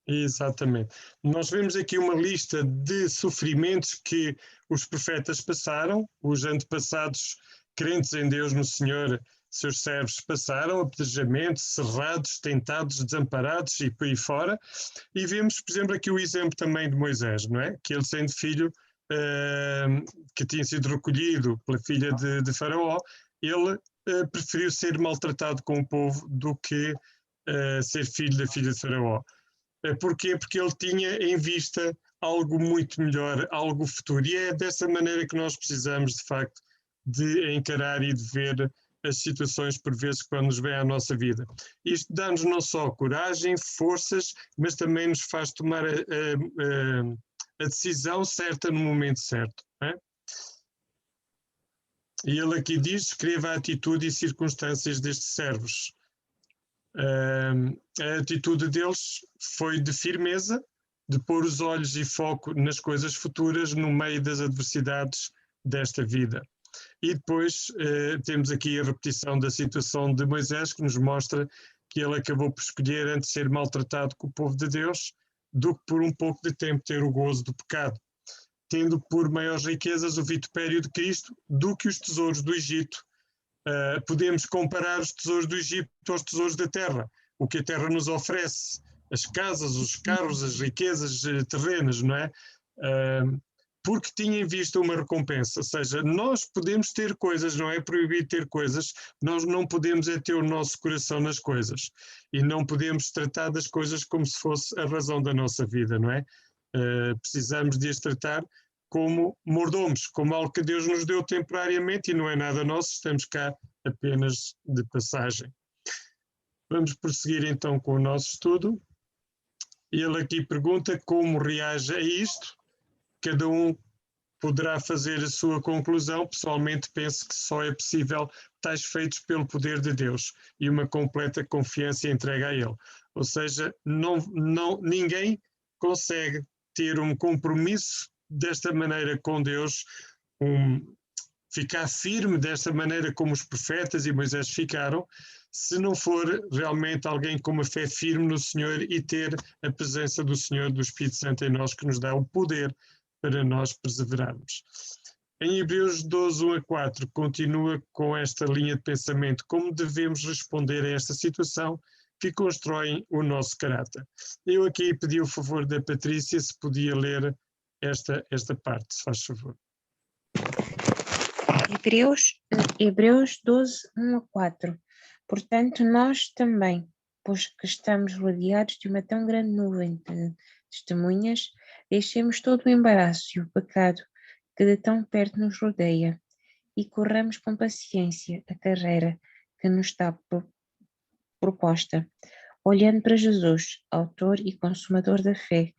Exatamente. Nós vemos aqui uma lista de sofrimentos que os profetas passaram, os antepassados crentes em Deus, no Senhor, seus servos passaram, apedrejamentos, cerrados, tentados, desamparados e por aí fora. E vemos, por exemplo, aqui o exemplo também de Moisés, não é? Que ele, sendo filho que tinha sido recolhido pela filha de Faraó, ele preferiu ser maltratado com o povo do que ser filho da filha de Faraó. Porquê? Porque ele tinha em vista algo muito melhor, algo futuro. E é dessa maneira que nós precisamos, de facto, de encarar e de ver as situações, por vezes, quando nos vem à nossa vida. Isto dá-nos não só coragem, forças, mas também nos faz tomar a decisão certa no momento certo. Não é? E ele aqui diz, descreva a atitude e circunstâncias destes servos. A atitude deles foi de firmeza, de pôr os olhos e foco nas coisas futuras no meio das adversidades desta vida. E depois temos aqui a repetição da situação de Moisés, que nos mostra que ele acabou por escolher antes ser maltratado com o povo de Deus do que por um pouco de tempo ter o gozo do pecado, tendo por maiores riquezas o vitupério de Cristo do que os tesouros do Egito. Podemos comparar os tesouros do Egito aos tesouros da terra, o que a terra nos oferece, as casas, os carros, as riquezas terrenas, não é? Porque tinha em vista uma recompensa, ou seja, nós podemos ter coisas, não é proibido ter coisas, nós não podemos é ter o nosso coração nas coisas e não podemos tratar das coisas como se fosse a razão da nossa vida, não é? Precisamos de as tratar como mordomos, como algo que Deus nos deu temporariamente e não é nada nosso, estamos cá apenas de passagem. Vamos prosseguir então com o nosso estudo. Ele aqui pergunta como reage a isto. Cada um poderá fazer a sua conclusão. Pessoalmente penso que só é possível tais feitos pelo poder de Deus e uma completa confiança e entrega a Ele. Ou seja, ninguém consegue ter um compromisso desta maneira com Deus, ficar firme desta maneira como os profetas e Moisés ficaram, se não for realmente alguém com uma fé firme no Senhor e ter a presença do Senhor, do Espírito Santo em nós, que nos dá o poder para nós perseverarmos. Em Hebreus 12, 1 a 4, continua com esta linha de pensamento, como devemos responder a esta situação que constroem o nosso caráter. Eu aqui pedi o favor da Patrícia, se podia ler esta parte, se faz favor. Hebreus 12, 1 a 4. Portanto, nós também, pois que estamos rodeados de uma tão grande nuvem de testemunhas, deixemos todo o embaraço e o pecado que de tão perto nos rodeia e corramos com paciência a carreira que nos está proposta, olhando para Jesus, autor e consumador da fé,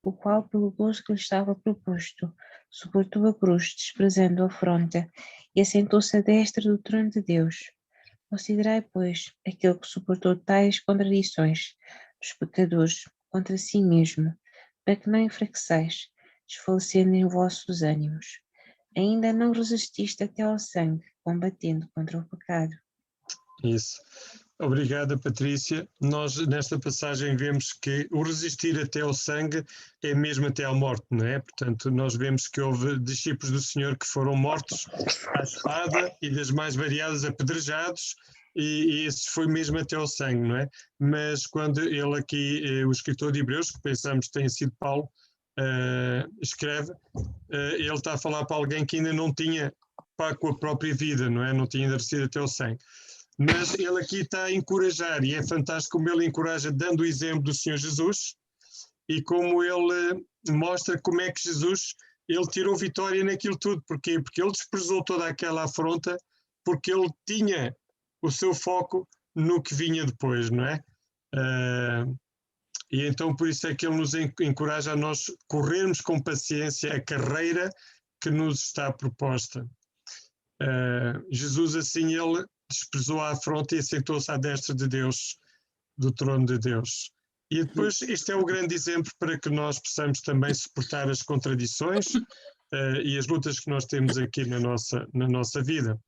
o qual, pelo gozo que lhe estava proposto, suportou a cruz, desprezando a afronta, e assentou-se à destra do trono de Deus. Considerai, pois, aquele que suportou tais contradições dos pecadores contra si mesmo, para que não enfraqueçais, desfalecendo em vossos ânimos. Ainda não resististe até ao sangue, combatendo contra o pecado. Isso. Obrigada, Patrícia. Nós, nesta passagem, vemos que o resistir até ao sangue é mesmo até à morte, não é? Portanto, nós vemos que houve discípulos do Senhor que foram mortos à espada e das mais variadas apedrejados, e esse foi mesmo até ao sangue, não é? Mas quando ele aqui, o escritor de Hebreus, que pensamos que tenha sido Paulo, escreve, ele está a falar para alguém que ainda não tinha pago com a própria vida, não é? Não tinha ainda resistido até ao sangue. Mas ele aqui está a encorajar, e é fantástico como ele encoraja dando o exemplo do Senhor Jesus e como ele mostra como é que Jesus, ele tirou vitória naquilo tudo. Porquê? Porque ele desprezou toda aquela afronta, porque ele tinha o seu foco no que vinha depois, não é? E então por isso é que ele nos encoraja a nós corrermos com paciência a carreira que nos está proposta. Jesus assim, ele desprezou a afronta e assentou-se à destra de Deus, do trono de Deus. E depois este é o grande exemplo para que nós possamos também suportar as contradições e as lutas que nós temos aqui na nossa vida.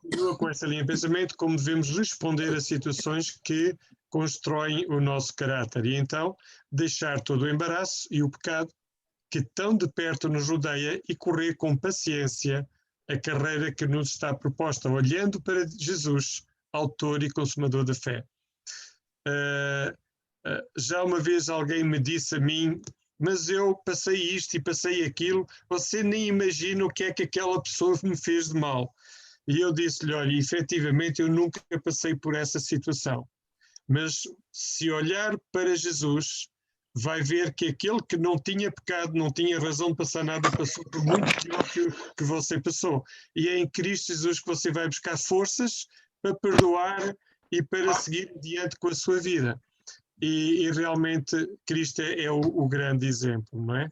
Continua com essa linha de pensamento, como devemos responder a situações que constroem o nosso caráter. E então deixar todo o embaraço e o pecado que tão de perto nos rodeia e correr com paciência a carreira que nos está proposta, olhando para Jesus, autor e consumador da fé. Já uma vez alguém me disse a mim, mas eu passei isto e passei aquilo, você nem imagina o que é que aquela pessoa me fez de mal. E eu disse-lhe, olha, efetivamente eu nunca passei por essa situação, mas se olhar para Jesus, vai ver que aquele que não tinha pecado, não tinha razão de passar nada, passou por muito pior que você passou. E é em Cristo Jesus que você vai buscar forças para perdoar e para seguir adiante com a sua vida. E realmente Cristo é o grande exemplo, não é?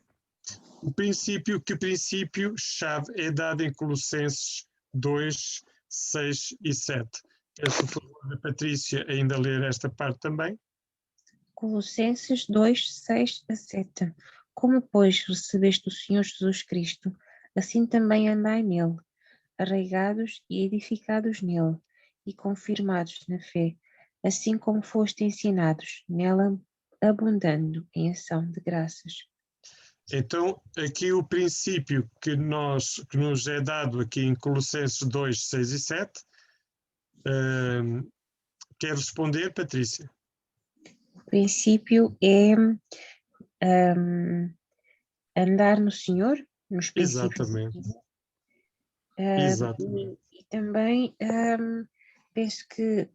O princípio-chave é dado em Colossenses 2, 6 e 7. Peço o favor da Patrícia ainda ler esta parte também. Colossenses 2, 6 a 7. Como, pois, recebeste o Senhor Jesus Cristo, assim também andai nele, arraigados e edificados nele, e confirmados na fé, assim como foste ensinados, nela abundando em ação de graças. Então, aqui o princípio que nos é dado aqui em Colossenses 2, 6 e 7, quer responder, Patrícia? O princípio é andar no Senhor, nos princípios. Exatamente. Exatamente. E também penso que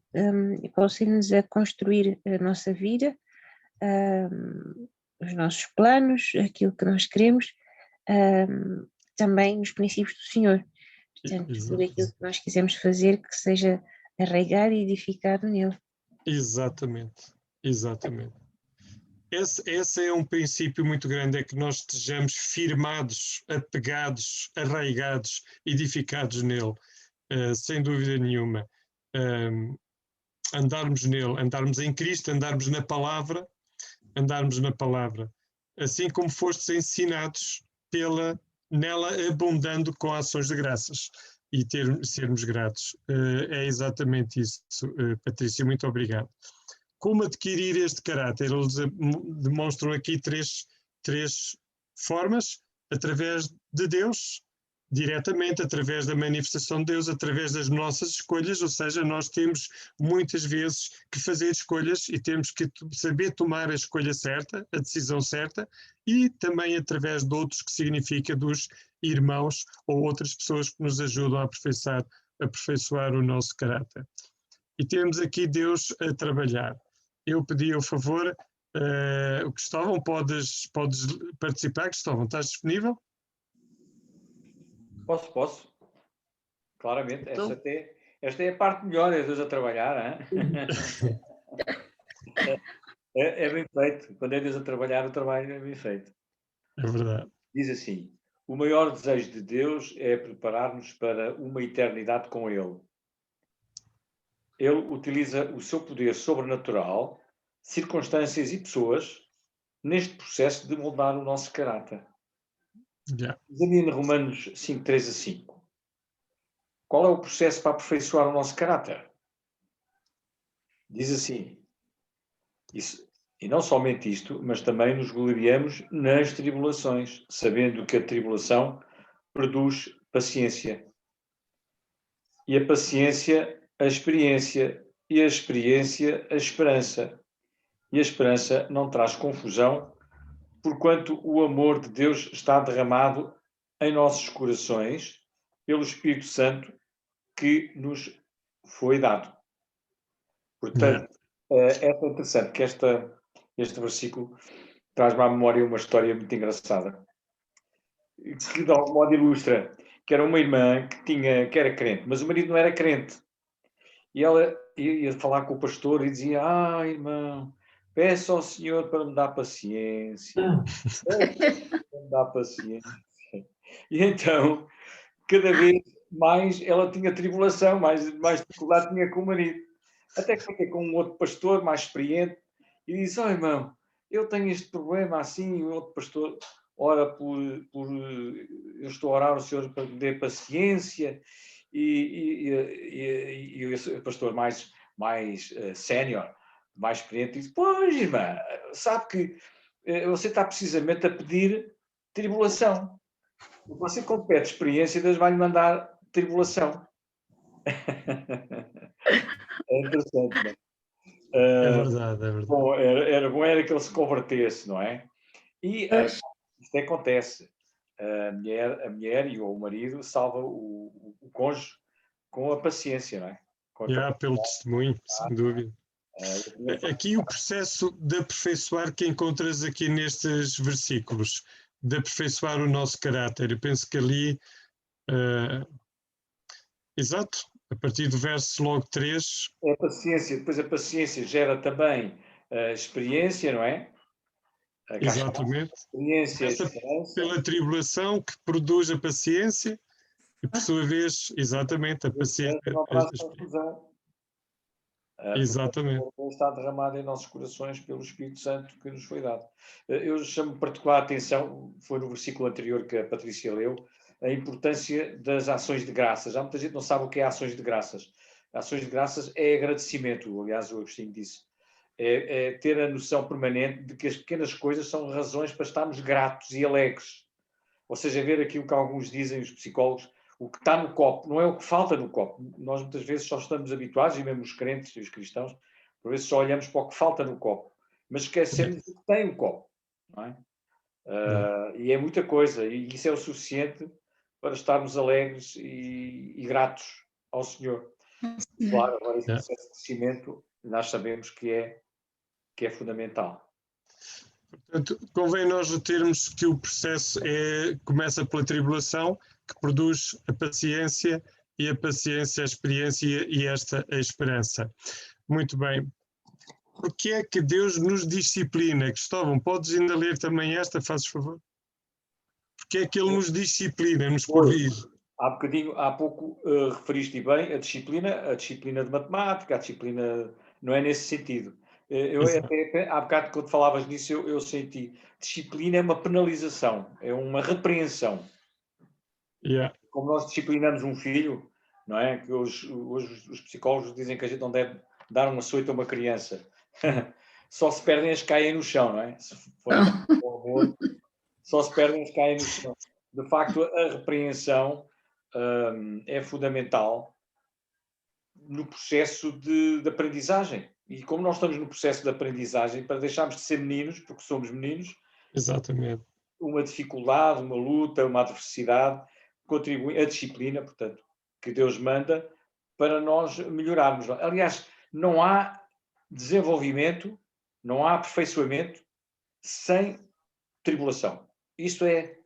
pode-nos a construir a nossa vida, os nossos planos, aquilo que nós queremos, também nos princípios do Senhor. Portanto, tudo aquilo que nós quisermos fazer que seja arraigado e edificado nele. Exatamente, exatamente. Esse é um princípio muito grande, é que nós estejamos firmados, apegados, arraigados, edificados nele, sem dúvida nenhuma. Andarmos nele, andarmos em Cristo, andarmos na palavra, assim como fostes ensinados nela abundando com ações de graças e sermos gratos. É exatamente isso, Patrícia, muito obrigado. Como adquirir este caráter? Eles demonstram aqui três formas: através de Deus, diretamente, através da manifestação de Deus, através das nossas escolhas, ou seja, nós temos muitas vezes que fazer escolhas e temos que saber tomar a escolha certa, a decisão certa, e também através de outros, que significa dos irmãos ou outras pessoas que nos ajudam a aperfeiçoar o nosso caráter. E temos aqui Deus a trabalhar. Eu pedi o favor, o Cristóvão, podes participar. Cristóvão, estás disponível? Posso. Claramente. Esta é a parte melhor, é Deus a trabalhar. É bem feito. Quando é Deus a trabalhar, o trabalho é bem feito. É verdade. Diz assim: o maior desejo de Deus é preparar-nos para uma eternidade com Ele. Ele utiliza o seu poder sobrenatural, circunstâncias e pessoas neste processo de moldar o nosso caráter. Yeah. Diz ali em Romanos 5, 3 a 5. Qual é o processo para aperfeiçoar o nosso caráter? Diz assim, e não somente isto, mas também nos gloriamos nas tribulações, sabendo que a tribulação produz paciência. E a paciência, a experiência, e a experiência, a esperança. E a esperança não traz confusão, porquanto o amor de Deus está derramado em nossos corações pelo Espírito Santo que nos foi dado. Portanto, é tão interessante que este versículo traz-me à memória uma história muito engraçada, que de algum modo ilustra que era uma irmã que era crente, mas o marido não era crente. E ela ia falar com o pastor e dizia: irmão, peço ao Senhor para me dar paciência. Para me dar paciência. E então, cada vez mais ela tinha tribulação, mais dificuldade tinha com o marido. Até que fiquei com um outro pastor mais experiente e disse: irmão, eu tenho este problema assim. E o outro pastor ora eu estou a orar ao Senhor para me dar paciência. E o pastor mais sénior, mais experiente, disse: pois, irmã, sabe que você está precisamente a pedir tribulação. Você, quando pede experiência, Deus vai lhe mandar tribulação. É interessante, não é? É verdade, é verdade. Bom, era bom que ele se convertesse, não é? E isto acontece. A mulher e o marido salva o cônjuge com a paciência, não é? Pelo testemunho, sem dúvida. Aqui o processo de aperfeiçoar que encontras aqui nestes versículos, de aperfeiçoar o nosso caráter, eu penso que ali, exato, a partir do verso logo 3... É a paciência, depois a paciência gera também a experiência, não é? Exatamente. Experiência, pela tribulação que produz a paciência e, por sua vez, exatamente, a paciência. Não traz confusão. Exatamente. Está derramado em nossos corações pelo Espírito Santo que nos foi dado. Eu chamo particular atenção, foi no versículo anterior que a Patrícia leu, a importância das ações de graças. Há muita gente que não sabe o que é ações de graças. Ações de graças é agradecimento, aliás, o Agostinho disse. É ter a noção permanente de que as pequenas coisas são razões para estarmos gratos e alegres. Ou seja, ver aquilo que alguns dizem, os psicólogos, o que está no copo, não é o que falta no copo. Nós muitas vezes só estamos habituados, e mesmo os crentes e os cristãos, por vezes só olhamos para o que falta no copo, mas esquecemos o que tem o copo. Não é? E é muita coisa, e isso é o suficiente para estarmos alegres e gratos ao Senhor. Claro, agora esse processo de crescimento, nós sabemos que é fundamental. Portanto, convém nós termos que o processo começa pela tribulação, que produz a paciência, e a paciência, a experiência e esta a esperança. Muito bem. O que é que Deus nos disciplina? Cristóvão, podes ainda ler também esta, fazes favor? Porque é que Ele nos disciplina, nos corrige? Há pouco referiste bem a disciplina de matemática, a disciplina não é nesse sentido. Há bocado, quando falavas nisso, eu senti. Disciplina é uma penalização, é uma repreensão. Como nós disciplinamos um filho, não é? Que hoje os psicólogos dizem que a gente não deve dar um açoite a uma criança. Só se perdem as que caem no chão, não é? Se for com amor, só se perdem as que caem no chão. De facto, a repreensão é fundamental no processo de aprendizagem. E como nós estamos no processo de aprendizagem, para deixarmos de ser meninos, porque somos meninos, exatamente, uma dificuldade, uma luta, uma adversidade, contribui a disciplina, portanto, que Deus manda para nós melhorarmos. Aliás, não há desenvolvimento, não há aperfeiçoamento sem tribulação. Isto é,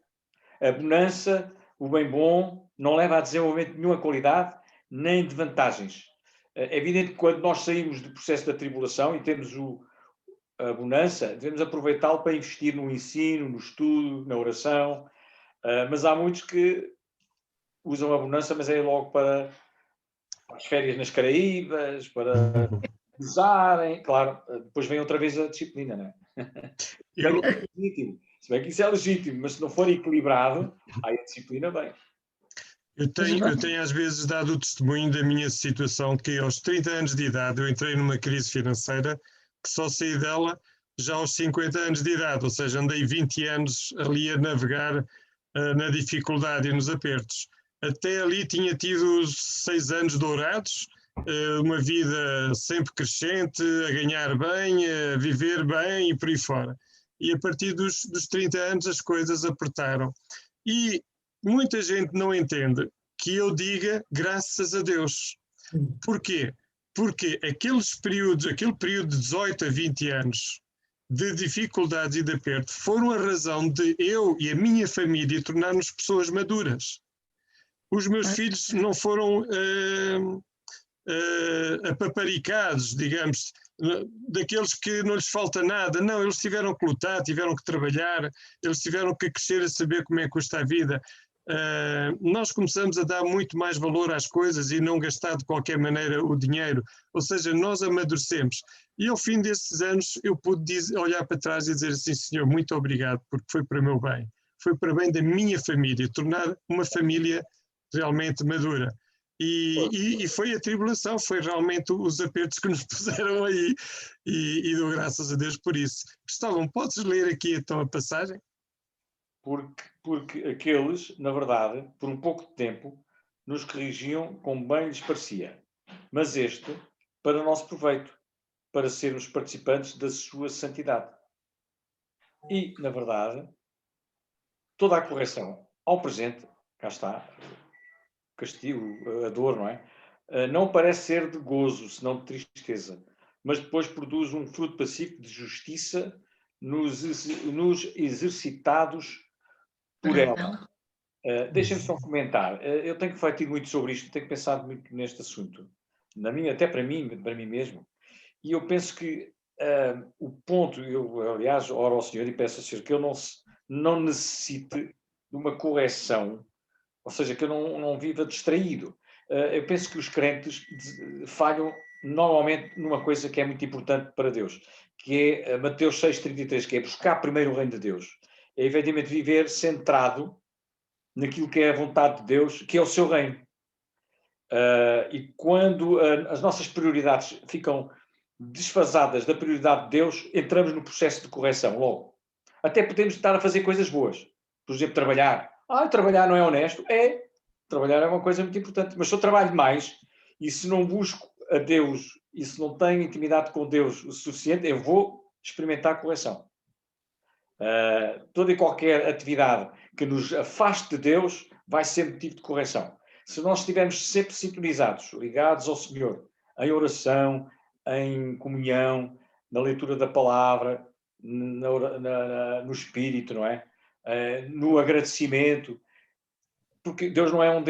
a bonança, o bem bom, não leva a desenvolvimento de nenhuma qualidade, nem de vantagens. É evidente que quando nós saímos do processo da tribulação e temos a bonança, devemos aproveitá-lo para investir no ensino, no estudo, na oração, mas há muitos que usam a bonança, mas é logo para as férias nas Caraíbas, para usarem, claro, depois vem outra vez a disciplina, não é? Se bem que isso é legítimo, mas se não for equilibrado, aí a disciplina vem. Eu tenho às vezes dado o testemunho da minha situação, que aos 30 anos de idade eu entrei numa crise financeira que só saí dela já aos 50 anos de idade, ou seja, andei 20 anos ali a navegar na dificuldade e nos apertos. Até ali tinha tido 6 anos dourados, uma vida sempre crescente, a ganhar bem, a viver bem e por aí fora. E a partir dos 30 anos as coisas apertaram. E muita gente não entende que eu diga graças a Deus. Porquê? Porque aquele período de 18 a 20 anos de dificuldades e de aperto foram a razão de eu e a minha família tornar-nos pessoas maduras. Os meus filhos não foram apaparicados, digamos, daqueles que não lhes falta nada. Não, eles tiveram que lutar, tiveram que trabalhar, eles tiveram que crescer a saber como é que custa a vida. Nós começamos a dar muito mais valor às coisas e não gastar de qualquer maneira o dinheiro, ou seja, nós amadurecemos. E ao fim desses anos eu pude olhar para trás e dizer assim: Senhor, muito obrigado, porque foi para o meu bem, foi para o bem da minha família, tornar uma família realmente madura. E foi a tribulação, foi realmente os apertos que nos puseram aí, e dou graças a Deus por isso. Cristóvão, podes ler aqui então a passagem? Porque aqueles, na verdade, por um pouco de tempo, nos corrigiam como bem lhes parecia, mas este, para o nosso proveito, para sermos participantes da sua santidade. E, na verdade, toda a correção ao presente, cá está, castigo, a dor, não é? Não parece ser de gozo, senão de tristeza, mas depois produz um fruto pacífico de justiça nos exercitados por ela. Deixem-me só comentar. Eu tenho refletido muito sobre isto, tenho pensado muito neste assunto, até para mim mesmo, e eu penso que o ponto, eu aliás oro ao Senhor e peço ao Senhor que eu não necessite de uma correção, ou seja, que eu não viva distraído. Eu penso que os crentes falham normalmente numa coisa que é muito importante para Deus, que é Mateus 6,33, que é buscar primeiro o reino de Deus. É efetivamente viver centrado naquilo que é a vontade de Deus, que é o seu reino. E quando as nossas prioridades ficam desfasadas da prioridade de Deus, entramos no processo de correção logo. Até podemos estar a fazer coisas boas. Por exemplo, trabalhar. Trabalhar não é honesto? Trabalhar é uma coisa muito importante. Mas se eu trabalho mais e se não busco a Deus e se não tenho intimidade com Deus o suficiente, eu vou experimentar correção. Toda e qualquer atividade que nos afaste de Deus vai ser motivo de correção. Se nós estivermos sempre sintonizados, ligados ao Senhor, em oração, em comunhão, na leitura da palavra, no espírito, não é? No agradecimento, porque Deus não é um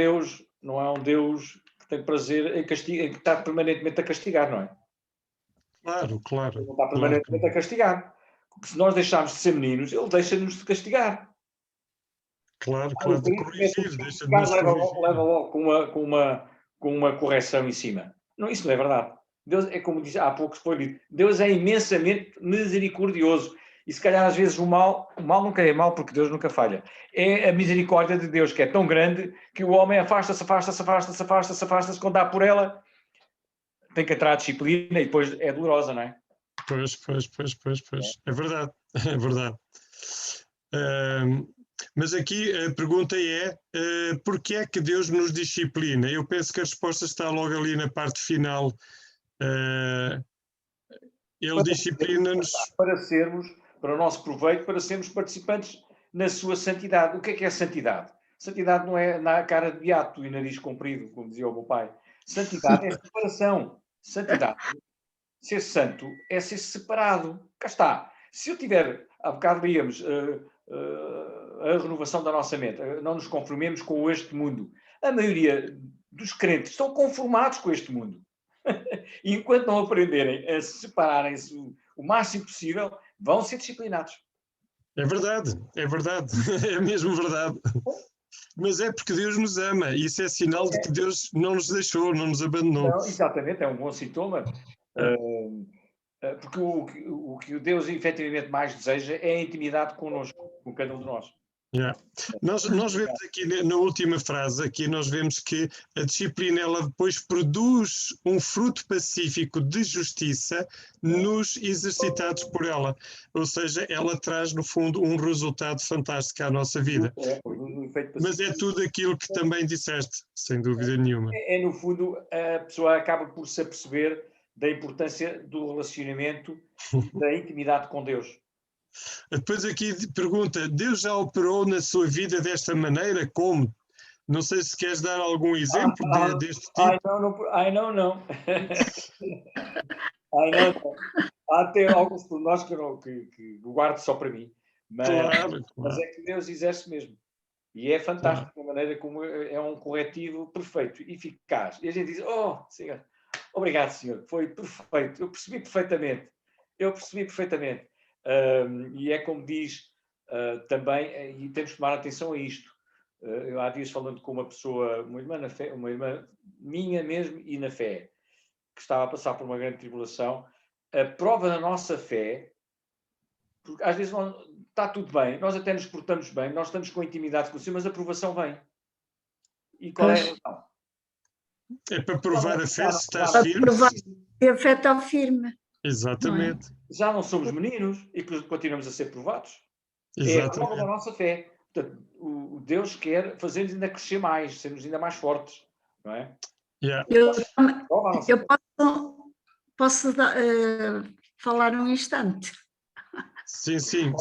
Deus que tem prazer em estar permanentemente a castigar, não é? Claro. Ele não está permanentemente a castigar. Porque se nós deixarmos de ser meninos, ele deixa-nos de castigar. Claro, de corrigir, deixa de nos leva corrigir. logo com uma correção em cima. Não, isso não é verdade. Deus é como diz há pouco, foi dito, Deus é imensamente misericordioso. E se calhar às vezes o mal nunca é mal, porque Deus nunca falha. É a misericórdia de Deus que é tão grande que o homem afasta-se, quando dá por ela, tem que entrar a disciplina e depois é dolorosa, não é? Pois. É verdade. Mas aqui a pergunta é, porquê é que Deus nos disciplina? Eu penso que a resposta está logo ali na parte final. Ele disciplina-nos... Para o nosso proveito, para sermos participantes na sua santidade. O que é santidade? Santidade não é na cara de beato e nariz comprido, como dizia o meu pai. Santidade é separação. Santidade, ser santo, é ser separado. Cá está. Se eu tiver, há bocado líamos a renovação da nossa mente, não nos conformemos com este mundo. A maioria dos crentes estão conformados com este mundo. E enquanto não aprenderem a separarem-se o máximo possível, vão ser disciplinados. É verdade. É mesmo verdade. Mas é porque Deus nos ama. Isso é sinal de que Deus não nos deixou, não nos abandonou. Não, exatamente, é um bom sintoma. Porque o que Deus efetivamente mais deseja é a intimidade connosco, com cada um de nós. Yeah. Nós vemos aqui na última frase, aqui nós vemos que a disciplina ela depois produz um fruto pacífico de justiça nos exercitados por ela. Ou seja, ela traz no fundo um resultado fantástico à nossa vida. No efeito Mas é tudo aquilo que também disseste, sem dúvida nenhuma. no fundo, a pessoa acaba por se aperceber da importância do relacionamento, da intimidade com Deus. Depois aqui pergunta, Deus já operou na sua vida desta maneira? Como? Não sei se queres dar algum exemplo deste tipo. Ai, não. Há até alguns pormenores que guardo só para mim. Mas é que Deus exerce mesmo. E é fantástico a maneira como é um corretivo perfeito, eficaz. E a gente diz, Senhor, obrigado, Senhor, foi perfeito. Eu percebi perfeitamente. E é como diz também, e temos que tomar atenção a isto. Eu há dias falando com uma pessoa, uma irmã na fé, uma irmã minha mesmo e na fé, que estava a passar por uma grande tribulação, a prova da nossa fé, porque às vezes não, está tudo bem, nós até nos portamos bem, nós estamos com intimidade com o Senhor, mas a provação vem. E qual é a razão? É para provar a fé se estás Para firme. provar que a fé está firme. Exatamente. Já não somos meninos e continuamos a ser provados. É a prova da nossa fé. Portanto, o Deus quer fazer-nos ainda crescer mais, sermos ainda mais fortes, não é? Yeah. Eu posso falar um instante. Sim.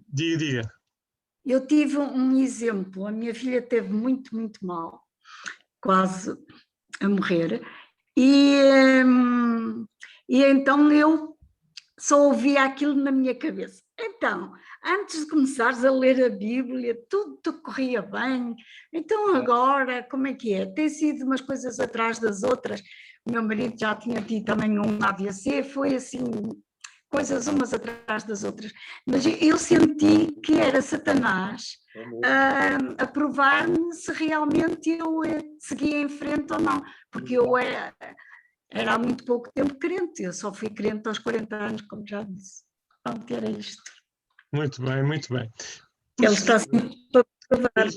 Diga. Eu tive um exemplo. A minha filha teve muito, muito mal, quase a morrer. E então eu só ouvia aquilo na minha cabeça. Então, antes de começares a ler a Bíblia, tudo corria bem. Então agora, como é que é? Tem sido umas coisas atrás das outras. O meu marido já tinha tido também um AVC, foi assim, coisas umas atrás das outras. Mas eu senti que era Satanás a provar-me se realmente eu seguia em frente ou não. Porque eu era há muito pouco tempo crente, eu só fui crente aos 40 anos, como já disse. Pronto, era isto. Muito bem. Ele está sempre para provar.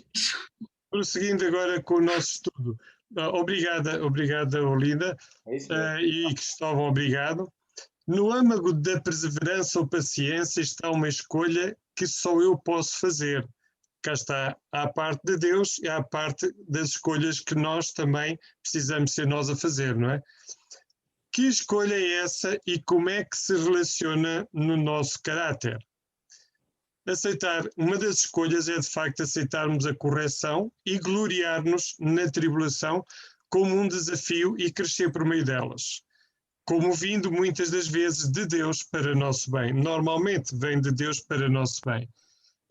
Prosseguindo agora com o nosso estudo. Obrigada, Olinda. E Cristóvão, obrigado. No âmago da perseverança ou paciência está uma escolha que só eu posso fazer. Cá está, à parte de Deus e à parte das escolhas que nós também precisamos ser nós a fazer, não é? Que escolha é essa e como é que se relaciona no nosso caráter? Aceitar, uma das escolhas é de facto aceitarmos a correção e gloriar-nos na tribulação como um desafio e crescer por meio delas. Como vindo muitas das vezes de Deus para nosso bem. Normalmente vem de Deus para nosso bem.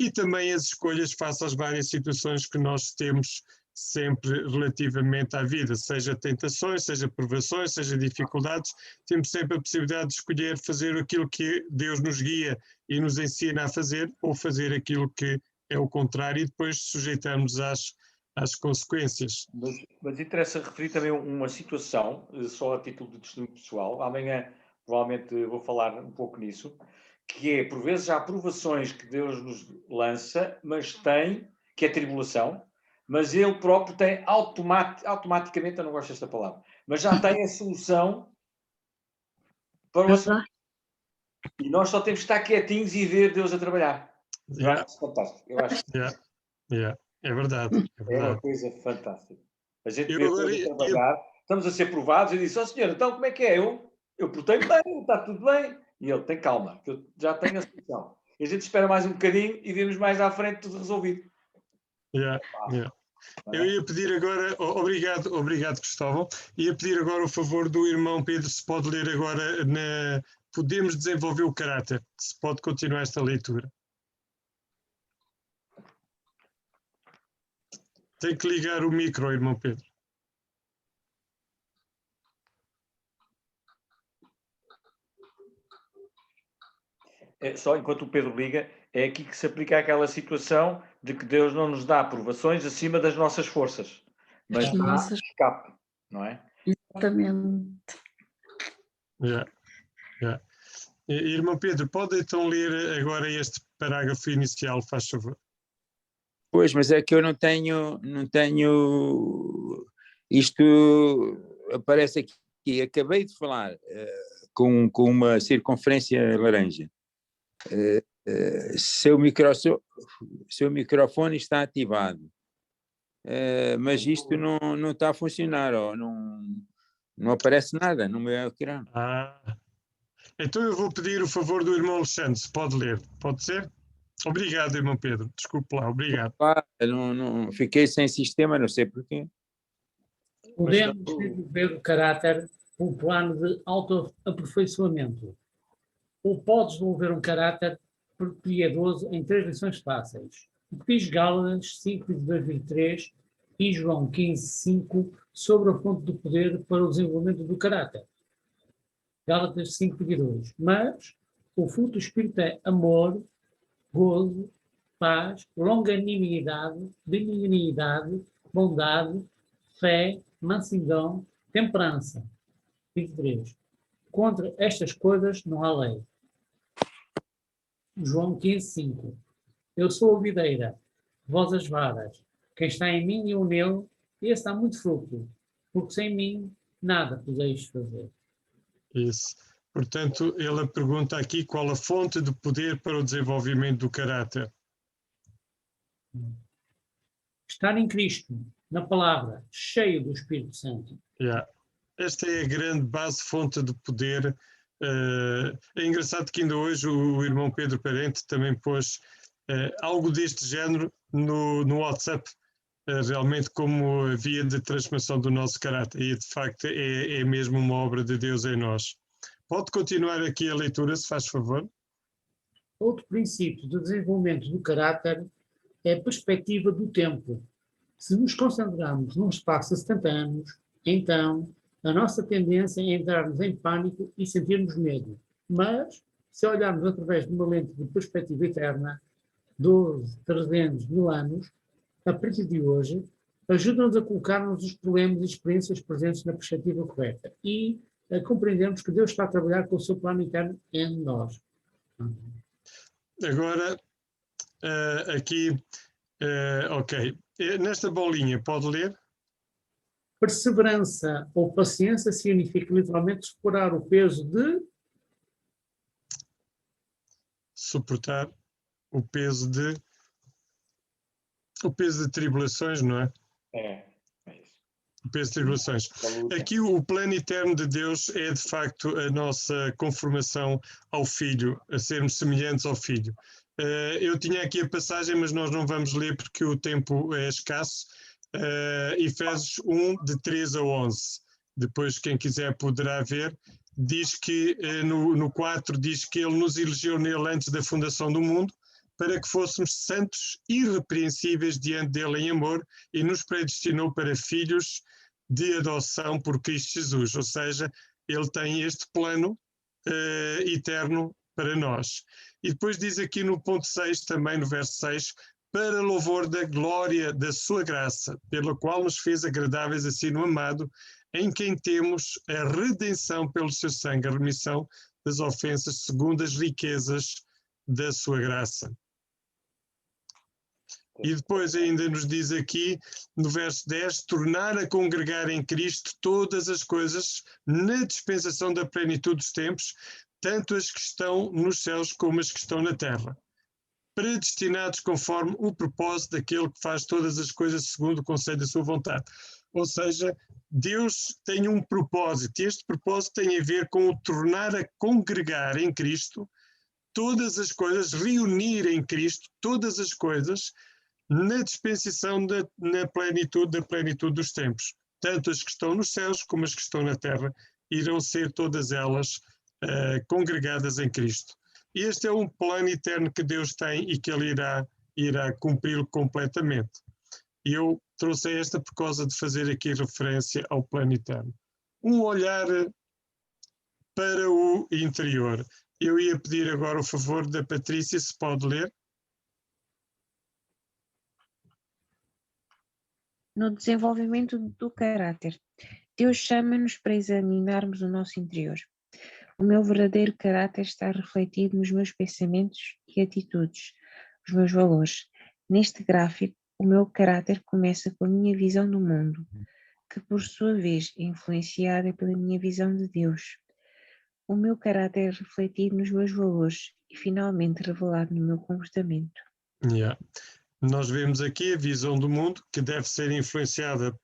E também as escolhas face às várias situações que nós temos sempre relativamente à vida, seja tentações, seja provações, seja dificuldades, temos sempre a possibilidade de escolher fazer aquilo que Deus nos guia e nos ensina a fazer, ou fazer aquilo que é o contrário e depois sujeitarmos às consequências. Mas interessa referir também uma situação, só a título de testemunho pessoal, amanhã provavelmente vou falar um pouco nisso, que é, por vezes, há provações que Deus nos lança, mas que é tribulação, mas Ele próprio tem automaticamente, eu não gosto desta palavra, mas já tem a solução para o assunto. E nós só temos que estar quietinhos e ver Deus a trabalhar. Eu acho isso fantástico. É verdade. É uma coisa fantástica. A gente vê Deus a trabalhar, estamos a ser provados e diz, Senhor, então como é que é? Eu portei-me bem, está tudo bem. E ele tem calma, que eu já tenho a solução. E a gente espera mais um bocadinho e vemos mais à frente tudo resolvido. Eu ia pedir agora, obrigado Cristóvão, ia pedir agora o favor do irmão Pedro, se pode ler agora, podemos desenvolver o caráter, se pode continuar esta leitura. Tem que ligar o micro, irmão Pedro. Só enquanto o Pedro liga, é aqui que se aplica aquela situação de que Deus não nos dá aprovações acima das nossas forças, mas dá escape, não é? Exatamente. Irmão Pedro, pode então ler agora este parágrafo inicial, faz favor. Pois, mas é que eu não tenho, isto aparece aqui, acabei de falar com uma circunferência laranja. Seu microfone está ativado, mas isto não está a funcionar, ó, não aparece nada no meu ecrã. Então eu vou pedir o favor do irmão Alexandre, se pode ler, pode ser? Obrigado, irmão Pedro, desculpe lá, obrigado. Não, fiquei sem sistema, não sei porquê. Podemos desenvolver o caráter por um plano de autoaperfeiçoamento. Ou podes desenvolver um caráter piedoso em 3 lições fáceis. O que diz Gálatas 5, 22, 23 e João 15, 5 sobre a fonte do poder para o desenvolvimento do caráter. Gálatas 5, 22. Mas o fruto do Espírito é amor, gozo, paz, longanimidade, benignidade, bondade, fé, mansidão, temperança. 23. Contra estas coisas não há lei. João 15, 5. Eu sou a videira, vós as varas. Quem está em mim e eu nele, esse dá muito fruto, porque sem mim nada podeis fazer. Isso. Portanto, ele pergunta aqui qual a fonte de poder para o desenvolvimento do caráter. Estar em Cristo, na palavra, cheio do Espírito Santo. Yeah. Esta é a grande base, fonte de poder. É engraçado que ainda hoje o irmão Pedro Parente também pôs algo deste género no WhatsApp, realmente como via de transformação do nosso caráter. E de facto é mesmo uma obra de Deus em nós. Pode continuar aqui a leitura, se faz favor. Outro princípio de desenvolvimento do caráter é a perspectiva do tempo. Se nos concentrarmos num espaço de 70 anos, então a nossa tendência é entrarmos em pânico e sentirmos medo. Mas, se olharmos através de uma lente de perspectiva eterna, 12, 300, 1000 anos, a partir de hoje, ajuda-nos a colocarmos os problemas e experiências presentes na perspectiva correta e a compreendermos que Deus está a trabalhar com o seu plano interno em nós. Agora, aqui, ok. Nesta bolinha, pode ler? Perseverança ou paciência significa literalmente suportar o peso de... Suportar o peso de tribulações, não é? É isso. O peso de tribulações. Aqui o plano eterno de Deus é de facto a nossa conformação ao Filho, a sermos semelhantes ao Filho. Eu tinha aqui a passagem, mas nós não vamos ler porque o tempo é escasso. Efésios 1, de 3 a 11. Depois, quem quiser poderá ver. Diz que, no 4, diz que Ele nos elegeu nele antes da fundação do mundo, para que fôssemos santos e irrepreensíveis diante dele em amor, e nos predestinou para filhos de adoção por Cristo Jesus. Ou seja, Ele tem este plano eterno para nós. E depois diz aqui no ponto 6, também no verso 6, para louvor da glória da sua graça, pela qual nos fez agradáveis assim no amado, em quem temos a redenção pelo seu sangue, a remissão das ofensas segundo as riquezas da sua graça. E depois ainda nos diz aqui, no verso 10, tornar a congregar em Cristo todas as coisas na dispensação da plenitude dos tempos, tanto as que estão nos céus como as que estão na terra, predestinados conforme o propósito daquele que faz todas as coisas segundo o conselho da sua vontade. Ou seja, Deus tem um propósito, e este propósito tem a ver com o tornar a congregar em Cristo todas as coisas, reunir em Cristo todas as coisas na dispensação da plenitude dos tempos. Tanto as que estão nos céus como as que estão na terra irão ser todas elas congregadas em Cristo. Este é um plano eterno que Deus tem e que Ele irá cumpri-lo completamente. E eu trouxe esta por causa de fazer aqui referência ao plano eterno. Um olhar para o interior. Eu ia pedir agora o favor da Patrícia, se pode ler. No desenvolvimento do caráter, Deus chama-nos para examinarmos o nosso interior. O meu verdadeiro caráter está refletido nos meus pensamentos e atitudes, os meus valores. Neste gráfico, o meu caráter começa com a minha visão do mundo, que por sua vez é influenciada pela minha visão de Deus. O meu caráter é refletido nos meus valores e finalmente revelado no meu comportamento. Yeah. Nós vemos aqui a visão do mundo que deve ser influenciada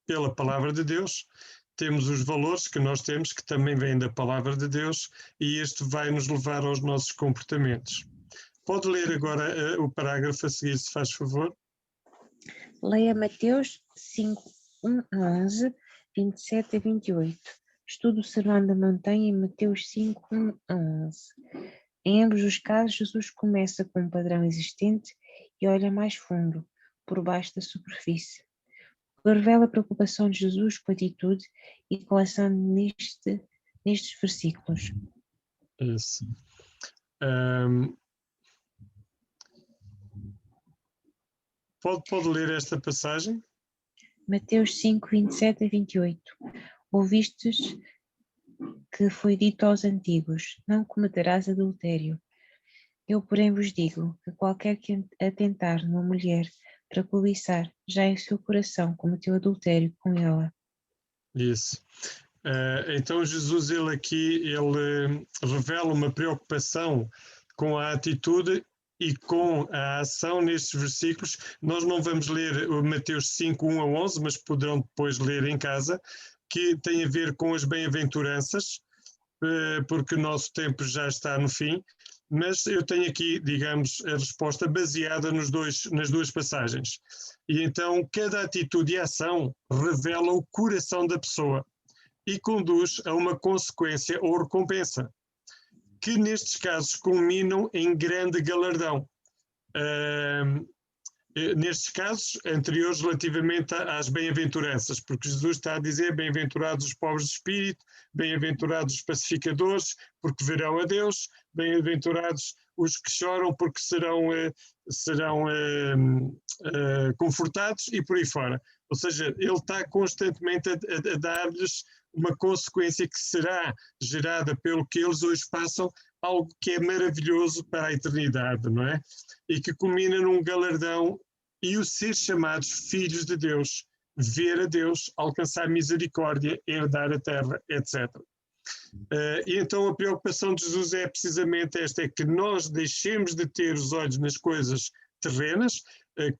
pela palavra de Deus. Temos os valores que nós temos, que também vêm da palavra de Deus, e este vai nos levar aos nossos comportamentos. Pode ler agora o parágrafo a seguir, se faz favor. Leia Mateus 5, 1 a 11, 27 a 28. Estudo o Sermão da Montanha em Mateus 5, 1 a 11. Em ambos os casos, Jesus começa com um padrão existente e olha mais fundo, por baixo da superfície. O que revela a preocupação de Jesus com a atitude e com a ação nestes versículos. Isso. Pode ler esta passagem? Mateus 5, 27 a 28. Ouvistes que foi dito aos antigos, não cometerás adultério. Eu, porém, vos digo que qualquer que atentar numa mulher para cobiçar, já em seu coração cometeu adultério com ela. Isso. Então Jesus, ele revela uma preocupação com a atitude e com a ação nestes versículos. Nós não vamos ler o Mateus 5, 1 a 11, mas poderão depois ler em casa, que tem a ver com as bem-aventuranças, porque o nosso tempo já está no fim, mas eu tenho aqui, digamos, a resposta baseada nas duas passagens. E então, cada atitude e ação revela o coração da pessoa e conduz a uma consequência ou recompensa, que nestes casos culminam em grande galardão. Nestes casos anteriores relativamente às bem-aventuranças, porque Jesus está a dizer: bem-aventurados os pobres de espírito, bem-aventurados os pacificadores, porque verão a Deus, bem-aventurados os que choram, porque serão confortados, e por aí fora. Ou seja, ele está constantemente a dar-lhes uma consequência que será gerada pelo que eles hoje passam, algo que é maravilhoso para a eternidade, não é? E que culmina num galardão e o ser chamados filhos de Deus, ver a Deus, alcançar misericórdia, herdar a terra, etc. E então a preocupação de Jesus é precisamente esta, é que nós deixemos de ter os olhos nas coisas terrenas,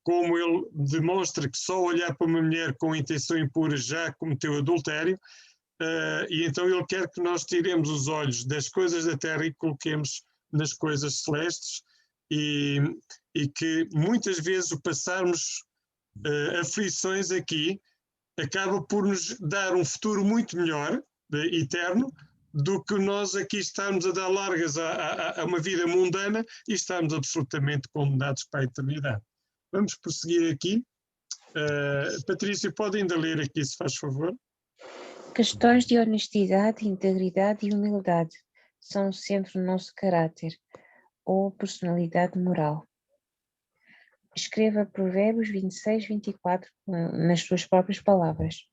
como ele demonstra que só olhar para uma mulher com intenção impura já cometeu adultério, e então ele quer que nós tiremos os olhos das coisas da terra e coloquemos nas coisas celestes, e que muitas vezes o passarmos aflições aqui acaba por nos dar um futuro muito melhor, eterno, do que nós aqui estarmos a dar largas a uma vida mundana e estarmos absolutamente condenados para a eternidade. Vamos prosseguir aqui. Patrícia, pode ainda ler aqui, se faz favor? Questões de honestidade, integridade e humildade são o centro do nosso caráter ou personalidade moral. Escreva Provérbios 26, 24 nas suas próprias palavras.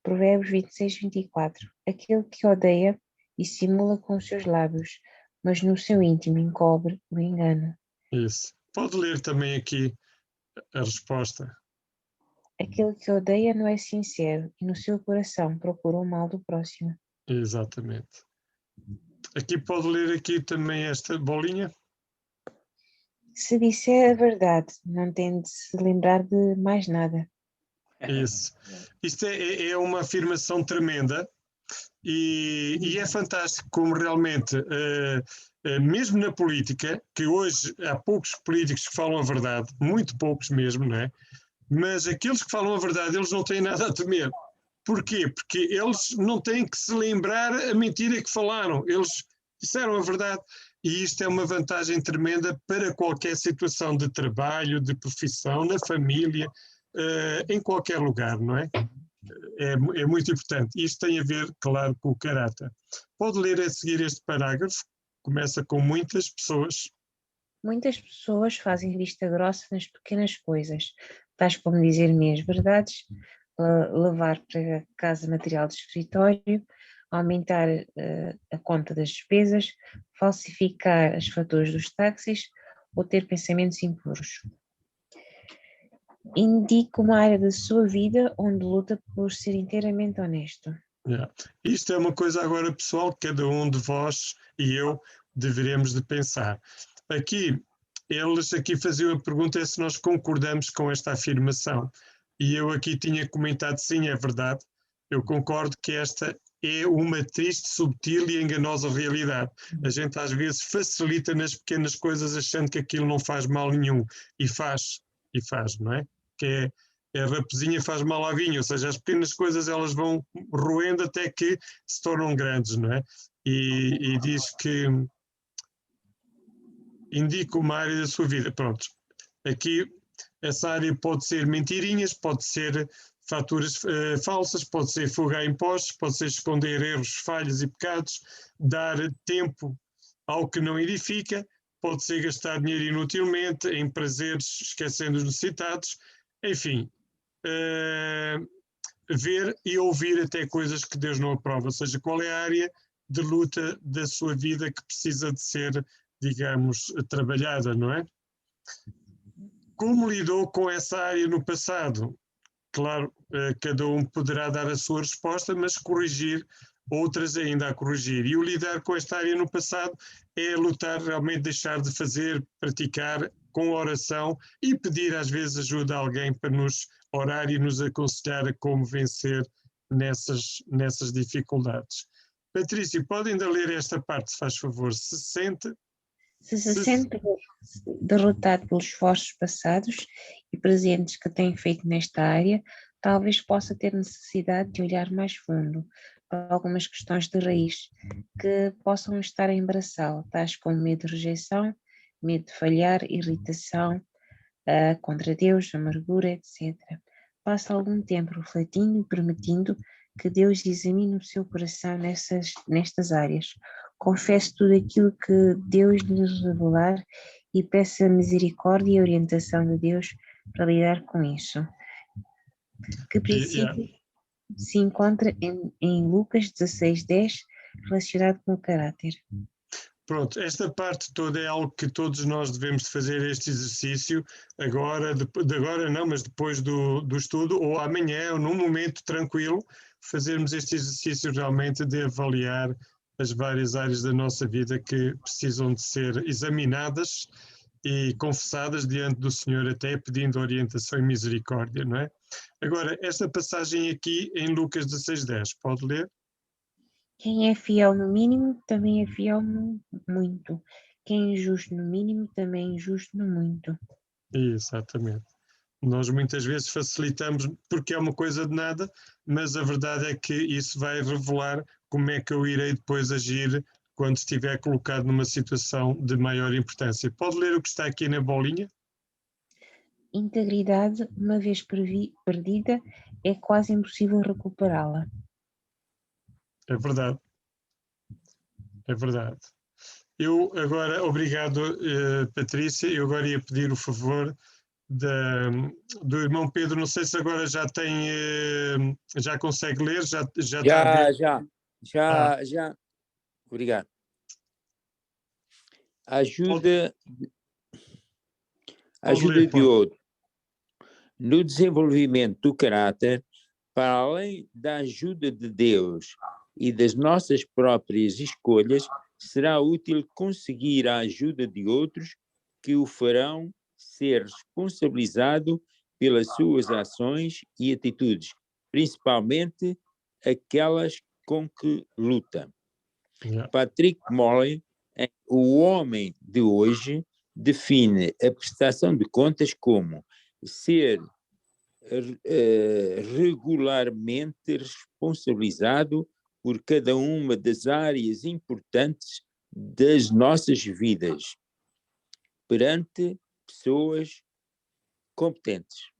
Provérbios 26, 24. Aquele que odeia dissimula com os seus lábios, mas no seu íntimo encobre o engano. Isso. Pode ler também aqui a resposta. Aquele que odeia não é sincero e no seu coração procura o mal do próximo. Exatamente. Aqui pode ler aqui também esta bolinha. Se disser a verdade, não tem de se lembrar de mais nada. Isso. Isto é uma afirmação tremenda e é fantástico como realmente, mesmo na política, que hoje há poucos políticos que falam a verdade, muito poucos mesmo, não é? Mas aqueles que falam a verdade, eles não têm nada a temer. Porquê? Porque eles não têm que se lembrar a mentira que falaram. Eles disseram a verdade. E isto é uma vantagem tremenda para qualquer situação de trabalho, de profissão, na família, em qualquer lugar, não é? É muito importante. Isto tem a ver, claro, com o caráter. Pode ler a seguir este parágrafo. Começa com muitas pessoas. Muitas pessoas fazem vista grossa nas pequenas coisas, tais como dizer meias verdades, levar para casa material de escritório, aumentar a conta das despesas, falsificar as faturas dos táxis ou ter pensamentos impuros. Indique uma área da sua vida onde luta por ser inteiramente honesto. Yeah. Isto é uma coisa agora pessoal que cada um de vós e eu deveremos de pensar. Eles aqui faziam a pergunta se nós concordamos com esta afirmação. E eu aqui tinha comentado sim, é verdade. Eu concordo que esta é uma triste, subtil e enganosa realidade. A gente às vezes facilita nas pequenas coisas achando que aquilo não faz mal nenhum. E faz, não é? Que é a raposinha faz mal à vinha, ou seja, as pequenas coisas elas vão roendo até que se tornam grandes, não é? E diz que indica uma área da sua vida. Pronto, aqui essa área pode ser mentirinhas, pode ser faturas falsas, pode ser fuga a impostos, pode ser esconder erros, falhas e pecados, dar tempo ao que não edifica, pode ser gastar dinheiro inutilmente em prazeres esquecendo os necessitados, enfim, ver e ouvir até coisas que Deus não aprova, ou seja, qual é a área de luta da sua vida que precisa de ser, digamos, trabalhada, não é? Como lidou com essa área no passado? Claro, cada um poderá dar a sua resposta, mas corrigir outras ainda a corrigir. E o lidar com esta área no passado é lutar, realmente deixar de fazer, praticar com oração e pedir às vezes ajuda a alguém para nos orar e nos aconselhar a como vencer nessas dificuldades. Patrícia, pode ainda ler esta parte, se faz favor. Se se sente derrotado pelos esforços passados e presentes que tem feito nesta área, talvez possa ter necessidade de olhar mais fundo para algumas questões de raiz que possam estar a embaraçá-lo, tais como medo de rejeição, medo de falhar, irritação contra Deus, amargura, etc. Passe algum tempo refletindo e permitindo que Deus examine o seu coração nestas áreas. Confesse tudo aquilo que Deus lhe revelar e peça misericórdia e orientação de Deus para lidar com isso. Que princípio se encontra em Lucas 16:10 relacionado com o caráter? Pronto, esta parte toda é algo que todos nós devemos de fazer este exercício agora, agora não, mas depois do estudo, ou amanhã, ou num momento tranquilo, fazermos este exercício realmente de avaliar as várias áreas da nossa vida que precisam de ser examinadas e confessadas diante do Senhor, até pedindo orientação e misericórdia, não é? Agora, esta passagem aqui em Lucas 16:10, pode ler? Quem é fiel no mínimo, também é fiel no muito. Quem é injusto no mínimo, também é injusto no muito. Exatamente. Nós muitas vezes facilitamos porque é uma coisa de nada, mas a verdade é que isso vai revelar como é que eu irei depois agir quando estiver colocado numa situação de maior importância. Pode ler o que está aqui na bolinha? Integridade, uma vez perdida, é quase impossível recuperá-la. É verdade. É verdade. Eu agora, obrigado Patrícia, eu agora ia pedir o favor do irmão Pedro, não sei se agora já tem, já consegue ler, já está a ver. Já. Obrigado. Ajuda de outro. No desenvolvimento do caráter, para além da ajuda de Deus e das nossas próprias escolhas, será útil conseguir a ajuda de outros que o farão ser responsabilizado pelas suas ações e atitudes, principalmente aquelas com que luta. Patrick Molley, o homem de hoje, define a prestação de contas como ser regularmente responsabilizado por cada uma das áreas importantes das nossas vidas perante pessoas competentes.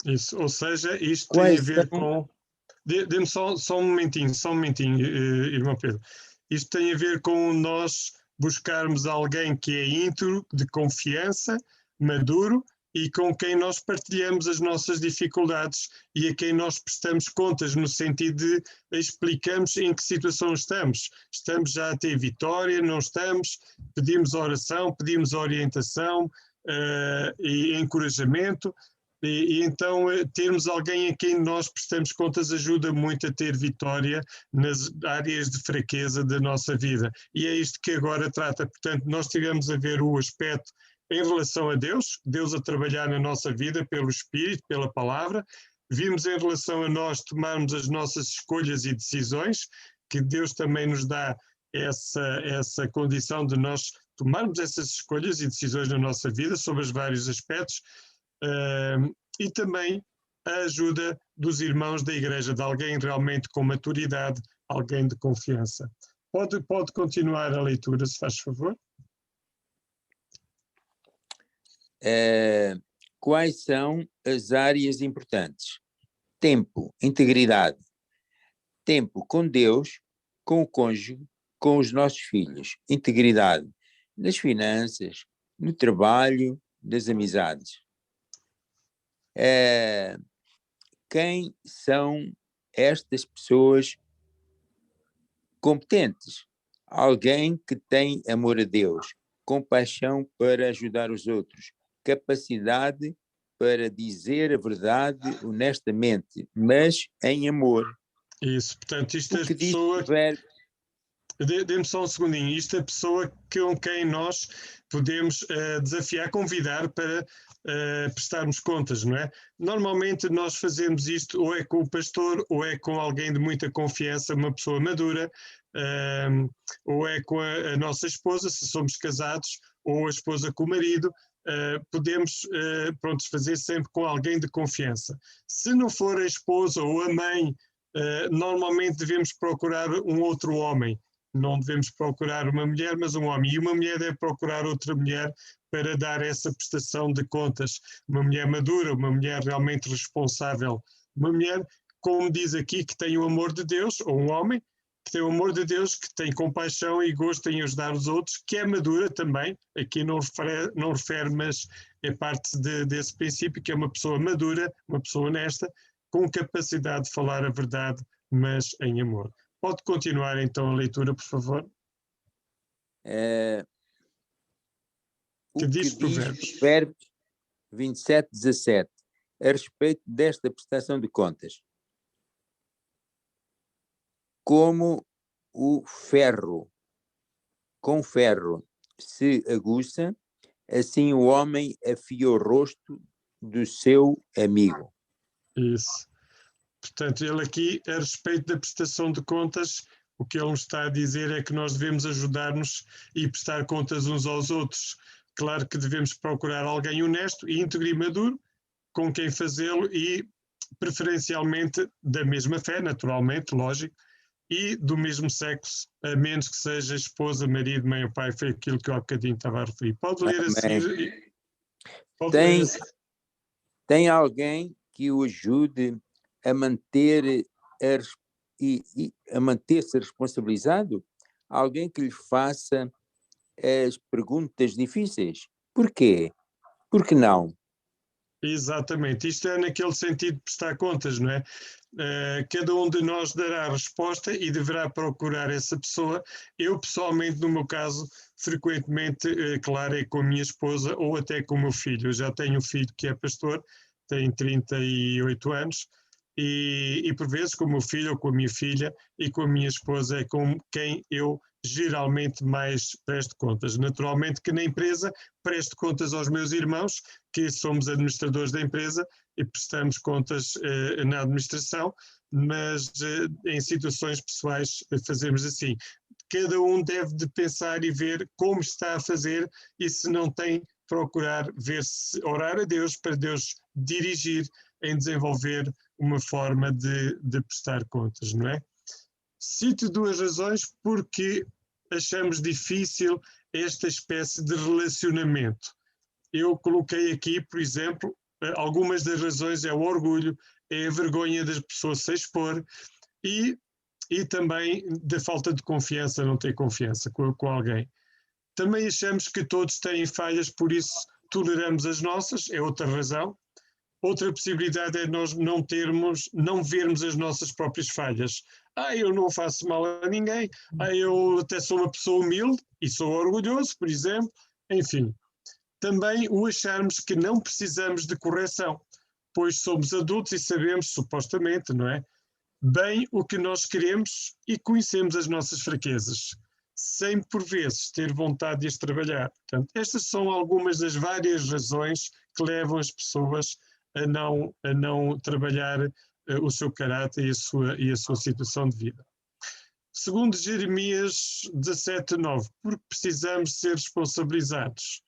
Isso, ou seja, isto tem a ver com... Dê-me só um momentinho, irmão Pedro. Isto tem a ver com nós buscarmos alguém que é íntegro, de confiança, maduro e com quem nós partilhamos as nossas dificuldades e a quem nós prestamos contas, no sentido de explicamos em que situação estamos. Estamos já a ter vitória, não estamos? Pedimos oração, pedimos orientação e encorajamento. E então termos alguém a quem nós prestamos contas ajuda muito a ter vitória nas áreas de fraqueza da nossa vida. E é isto que agora trata. Portanto, nós tivemos a ver o aspecto em relação a Deus, Deus a trabalhar na nossa vida pelo Espírito, pela palavra. Vimos em relação a nós tomarmos as nossas escolhas e decisões, que Deus também nos dá essa condição de nós tomarmos essas escolhas e decisões na nossa vida sobre os vários aspectos. E também a ajuda dos irmãos da igreja, de alguém realmente com maturidade, alguém de confiança. Pode continuar a leitura, se faz favor. Quais são as áreas importantes? Tempo, integridade. Tempo com Deus, com o cônjuge, com os nossos filhos. Integridade nas finanças, no trabalho, das amizades. Quem são estas pessoas competentes? Alguém que tem amor a Deus, compaixão para ajudar os outros, capacidade para dizer a verdade honestamente, mas em amor. Isso, portanto, isto é a que diz pessoa... o verbo. Dê-me só um segundinho. Isto é a pessoa com quem nós podemos desafiar, convidar para prestarmos contas, não é? Normalmente nós fazemos isto ou é com o pastor ou é com alguém de muita confiança, uma pessoa madura, ou é com a nossa esposa, se somos casados, ou a esposa com o marido. Podemos fazer sempre com alguém de confiança. Se não for a esposa ou a mãe, normalmente devemos procurar um outro homem. Não devemos procurar uma mulher, mas um homem. E uma mulher deve procurar outra mulher para dar essa prestação de contas. Uma mulher madura, uma mulher realmente responsável. Uma mulher, como diz aqui, que tem o amor de Deus, ou um homem que tem o amor de Deus, que tem compaixão e gosto em ajudar os outros, que é madura também. Aqui não refere, mas é parte desse princípio, que é uma pessoa madura, uma pessoa honesta, com capacidade de falar a verdade, mas em amor. Pode continuar então a leitura, por favor. O que diz Provérbios 27:17 a respeito desta prestação de contas. Como o ferro, com ferro se aguça, assim o homem afia o rosto do seu amigo. Isso. Portanto, ele aqui, a respeito da prestação de contas, o que ele nos está a dizer é que nós devemos ajudar-nos e prestar contas uns aos outros. Claro que devemos procurar alguém honesto e íntegro e maduro com quem fazê-lo e, preferencialmente, da mesma fé, naturalmente, lógico, e do mesmo sexo, a menos que seja esposa, marido, mãe ou pai. Foi aquilo que eu há bocadinho estava a referir. Pode ler a seguir. Tem alguém que o ajude a manter-se responsabilizado? Alguém que lhe faça as perguntas difíceis? Porquê? Por que não? Exatamente, isto é naquele sentido de prestar contas, não é? Cada um de nós dará a resposta e deverá procurar essa pessoa. Eu, pessoalmente, no meu caso, frequentemente, claro, é com a minha esposa ou até com o meu filho. Eu já tenho um filho que é pastor, tem 38 anos, e por vezes com o meu filho ou com a minha filha e com a minha esposa é com quem eu geralmente mais presto contas. Naturalmente que na empresa presto contas aos meus irmãos, que somos administradores da empresa e prestamos contas na administração, mas em situações pessoais fazemos assim. Cada um deve de pensar e ver como está a fazer e se não tem, procurar ver se orar a Deus para Deus dirigir em desenvolver uma forma de prestar contas, não é? Cito duas razões porque achamos difícil esta espécie de relacionamento. Eu coloquei aqui, por exemplo, algumas das razões é o orgulho, é a vergonha das pessoas se expor e também da falta de confiança, não ter confiança com alguém. Também achamos que todos têm falhas, por isso toleramos as nossas, é outra razão. Outra possibilidade é nós não vermos as nossas próprias falhas. Eu não faço mal a ninguém, eu até sou uma pessoa humilde e sou orgulhoso, por exemplo, enfim. Também o acharmos que não precisamos de correção, pois somos adultos e sabemos, supostamente, não é? Bem o que nós queremos e conhecemos as nossas fraquezas, sem por vezes ter vontade de as trabalhar. Portanto, estas são algumas das várias razões que levam as pessoas a não trabalhar o seu caráter e a sua situação de vida. Segundo Jeremias 17:9, porque precisamos ser responsabilizados.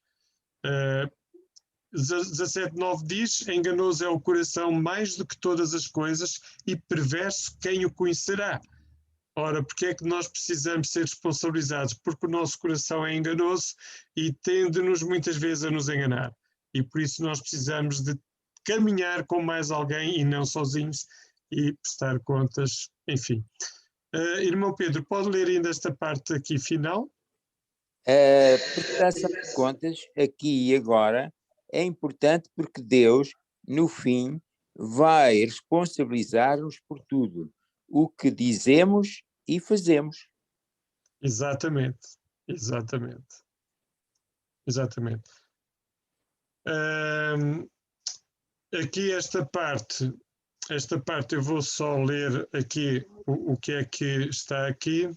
17:9 diz: enganoso é o coração mais do que todas as coisas e perverso quem o conhecerá. Ora, porque é que nós precisamos ser responsabilizados? Porque o nosso coração é enganoso e tende-nos muitas vezes a nos enganar. E por isso nós precisamos de caminhar com mais alguém e não sozinhos e prestar contas, enfim. Irmão Pedro, pode ler ainda esta parte aqui final? Prestação de contas, aqui e agora, é importante porque Deus, no fim, vai responsabilizar-nos por tudo o que dizemos e fazemos. Exatamente. Aqui esta parte eu vou só ler aqui o que é que está aqui.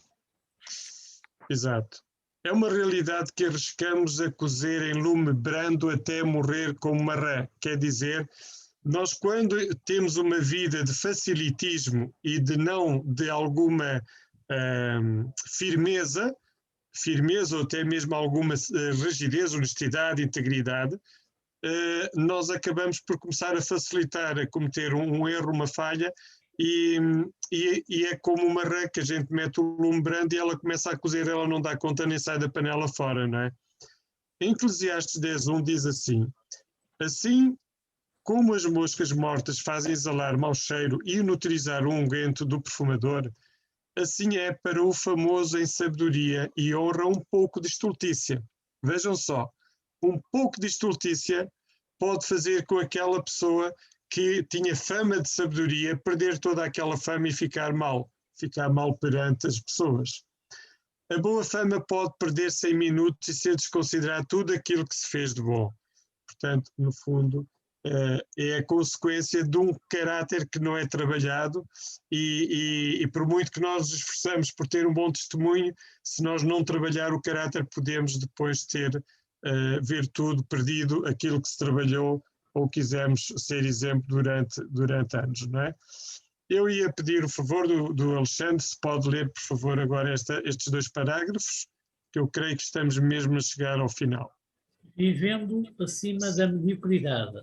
Exato. É uma realidade que arriscamos a cozer em lume brando até morrer como uma rã. Quer dizer, nós quando temos uma vida de facilitismo e de alguma firmeza ou até mesmo alguma rigidez, honestidade, integridade, nós acabamos por começar a facilitar, a cometer um erro, uma falha, e é como uma rã que a gente mete o lume brando e ela começa a cozer, ela não dá conta nem sai da panela fora, não é? Em Eclesiastes 10:1 diz assim: assim como as moscas mortas fazem exalar mau cheiro e inutilizar o unguento do perfumador, assim é para o famoso em sabedoria e honra um pouco de estultícia. Vejam só, um pouco de estultícia pode fazer com aquela pessoa que tinha fama de sabedoria perder toda aquela fama e ficar mal perante as pessoas. A boa fama pode perder-se em minutos e ser desconsiderado tudo aquilo que se fez de bom. Portanto, no fundo, é a consequência de um caráter que não é trabalhado e por muito que nós nos esforçamos por ter um bom testemunho, se nós não trabalhar o caráter, podemos depois ver tudo perdido, aquilo que se trabalhou ou quisemos ser exemplo durante anos, não é? Eu ia pedir o favor do Alexandre, se pode ler, por favor, agora estes 2 parágrafos, que eu creio que estamos mesmo a chegar ao final. Vivendo acima da mediocridade.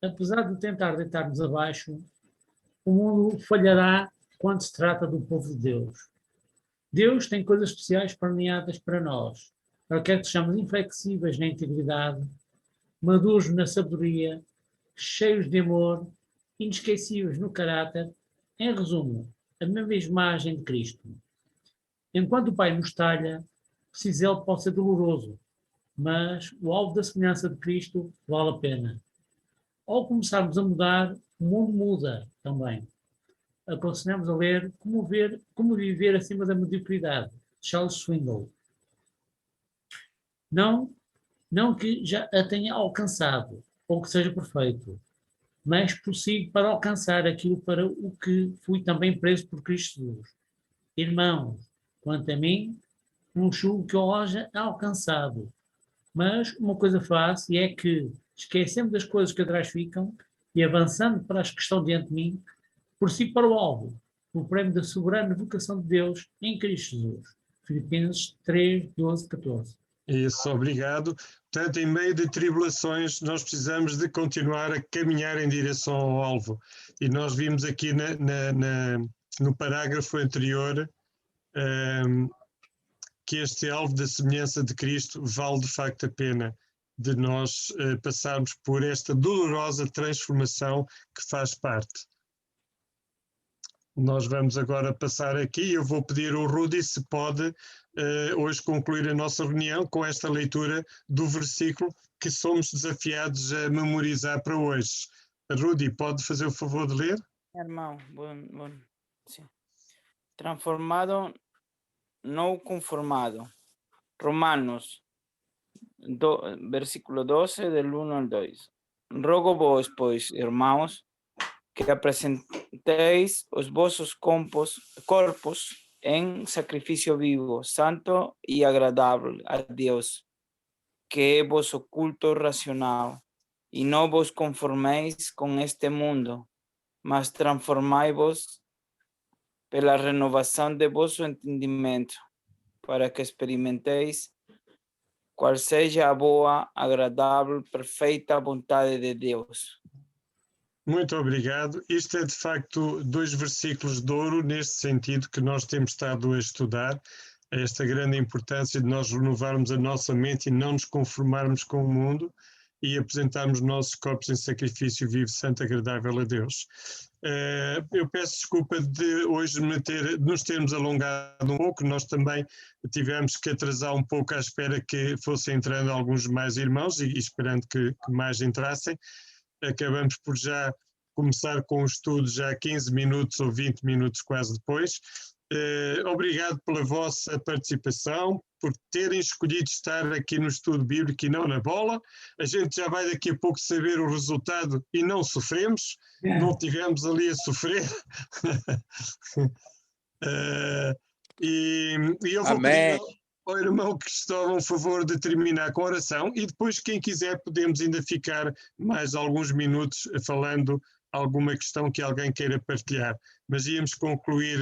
Apesar de tentar deitar-nos abaixo, o mundo falhará quando se trata do povo de Deus. Deus tem coisas especiais planeadas para nós. Ele quer que sejamos inflexíveis na integridade, maduros na sabedoria, cheios de amor, inesquecíveis no caráter, em resumo, a mesma imagem de Cristo. Enquanto o Pai nos talha, o ciselo pode ser doloroso, mas o alvo da semelhança de Cristo vale a pena. Ao começarmos a mudar, o mundo muda também. Aconselhamos a ler Como Viver Acima da Mediocridade, de Charles Swindoll. Não que já a tenha alcançado, ou que seja perfeito, mas prossigo para alcançar aquilo para o que fui também preso por Cristo Jesus. Irmãos, quanto a mim, não julgo que eu haja alcançado, mas uma coisa faço e é que, esquecendo das coisas que atrás ficam e avançando para as que estão diante de mim, prossigo para o alvo, o prémio da soberana vocação de Deus em Cristo Jesus. Filipenses 3, 12, 14. Isso, obrigado. Portanto, em meio de tribulações, nós precisamos de continuar a caminhar em direção ao alvo. E nós vimos aqui no parágrafo anterior que este alvo da semelhança de Cristo vale de facto a pena de nós passarmos por esta dolorosa transformação que faz parte. Nós vamos agora passar aqui, eu vou pedir ao Rudy se pode hoje concluir a nossa reunião com esta leitura do versículo que somos desafiados a memorizar para hoje. Rudy, pode fazer o favor de ler? Irmão, bom, sim. Transformado, não conformado. Romanos, versículo 12, del 1 al 2. Rogo vos, pois, irmãos, que apresentéis os vossos corpos em sacrifício vivo, santo e agradável a Deus, que é vosso culto racional, e não vos conforméis com este mundo, mas transformai-vos pela renovação de vosso entendimento, para que experimenteis qual seja a boa, agradável, perfeita vontade de Deus. Muito obrigado. Isto é de facto 2 versículos de ouro neste sentido que nós temos estado a estudar, esta grande importância de nós renovarmos a nossa mente e não nos conformarmos com o mundo e apresentarmos nossos corpos em sacrifício vivo, santo, agradável a Deus. Eu peço desculpa de hoje nos termos alongado um pouco, nós também tivemos que atrasar um pouco à espera que fossem entrando alguns mais irmãos e esperando que mais entrassem. Acabamos por já começar com o estudo já 15 minutos ou 20 minutos quase depois. Obrigado pela vossa participação, por terem escolhido estar aqui no estudo bíblico e não na bola. A gente já vai daqui a pouco saber o resultado e não sofremos, não tivemos ali a sofrer. E eu vou Amém. pedir ao irmão Cristóvão, favor de terminar com a oração e depois, quem quiser, podemos ainda ficar mais alguns minutos falando alguma questão que alguém queira partilhar. Mas íamos concluir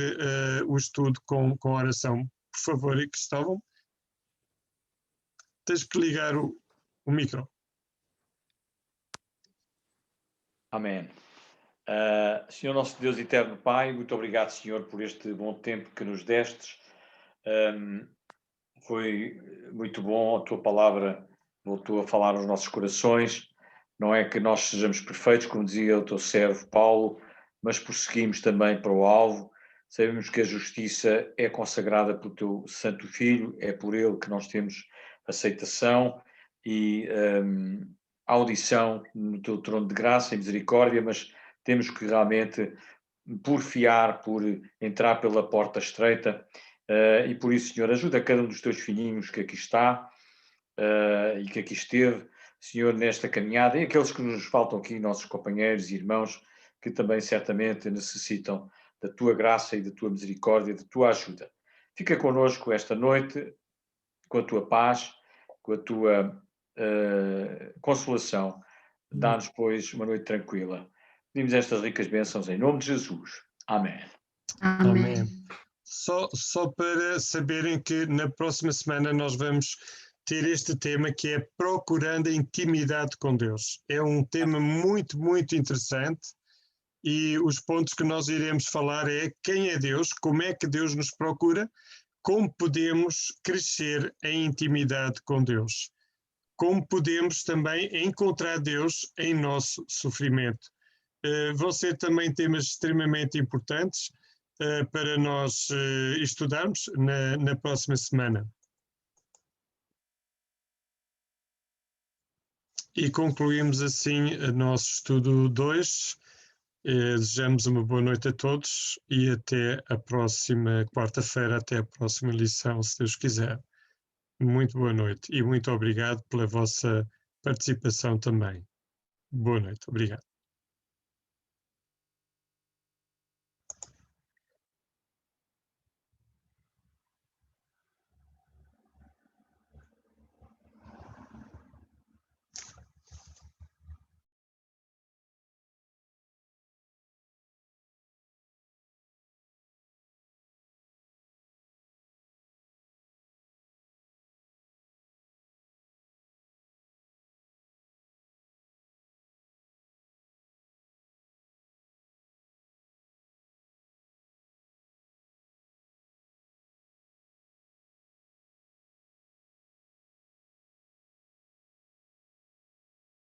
o estudo com a oração. Por favor, Cristóvão. Tens que ligar o micro. Amém. Senhor nosso Deus eterno Pai, muito obrigado, Senhor, por este bom tempo que nos destes. Foi muito bom, a tua palavra voltou a falar aos nossos corações. Não é que nós sejamos perfeitos, como dizia o teu servo Paulo, mas prosseguimos também para o alvo. Sabemos que a justiça é consagrada pelo teu Santo Filho, é por ele que nós temos aceitação e audição no teu trono de graça e misericórdia, mas temos que realmente porfiar, por entrar pela porta estreita. E por isso, Senhor, ajuda cada um dos teus filhinhos que aqui está e que aqui esteve, Senhor, nesta caminhada, e aqueles que nos faltam aqui, nossos companheiros e irmãos, que também certamente necessitam da tua graça e da tua misericórdia, da tua ajuda. Fica connosco esta noite, com a tua paz, com a tua consolação. Dá-nos, pois, uma noite tranquila. Pedimos estas ricas bênçãos em nome de Jesus. Amém. Amém. Só para saberem que na próxima semana nós vamos ter este tema que é procurando a intimidade com Deus. É um tema muito, muito interessante e os pontos que nós iremos falar é quem é Deus, como é que Deus nos procura, como podemos crescer em intimidade com Deus, como podemos também encontrar Deus em nosso sofrimento. Vão ser também temas extremamente importantes para nós estudarmos na próxima semana. E concluímos assim o nosso estudo 2. Desejamos uma boa noite a todos e até a próxima quarta-feira, até a próxima lição, se Deus quiser. Muito boa noite e muito obrigado pela vossa participação também. Boa noite, obrigado.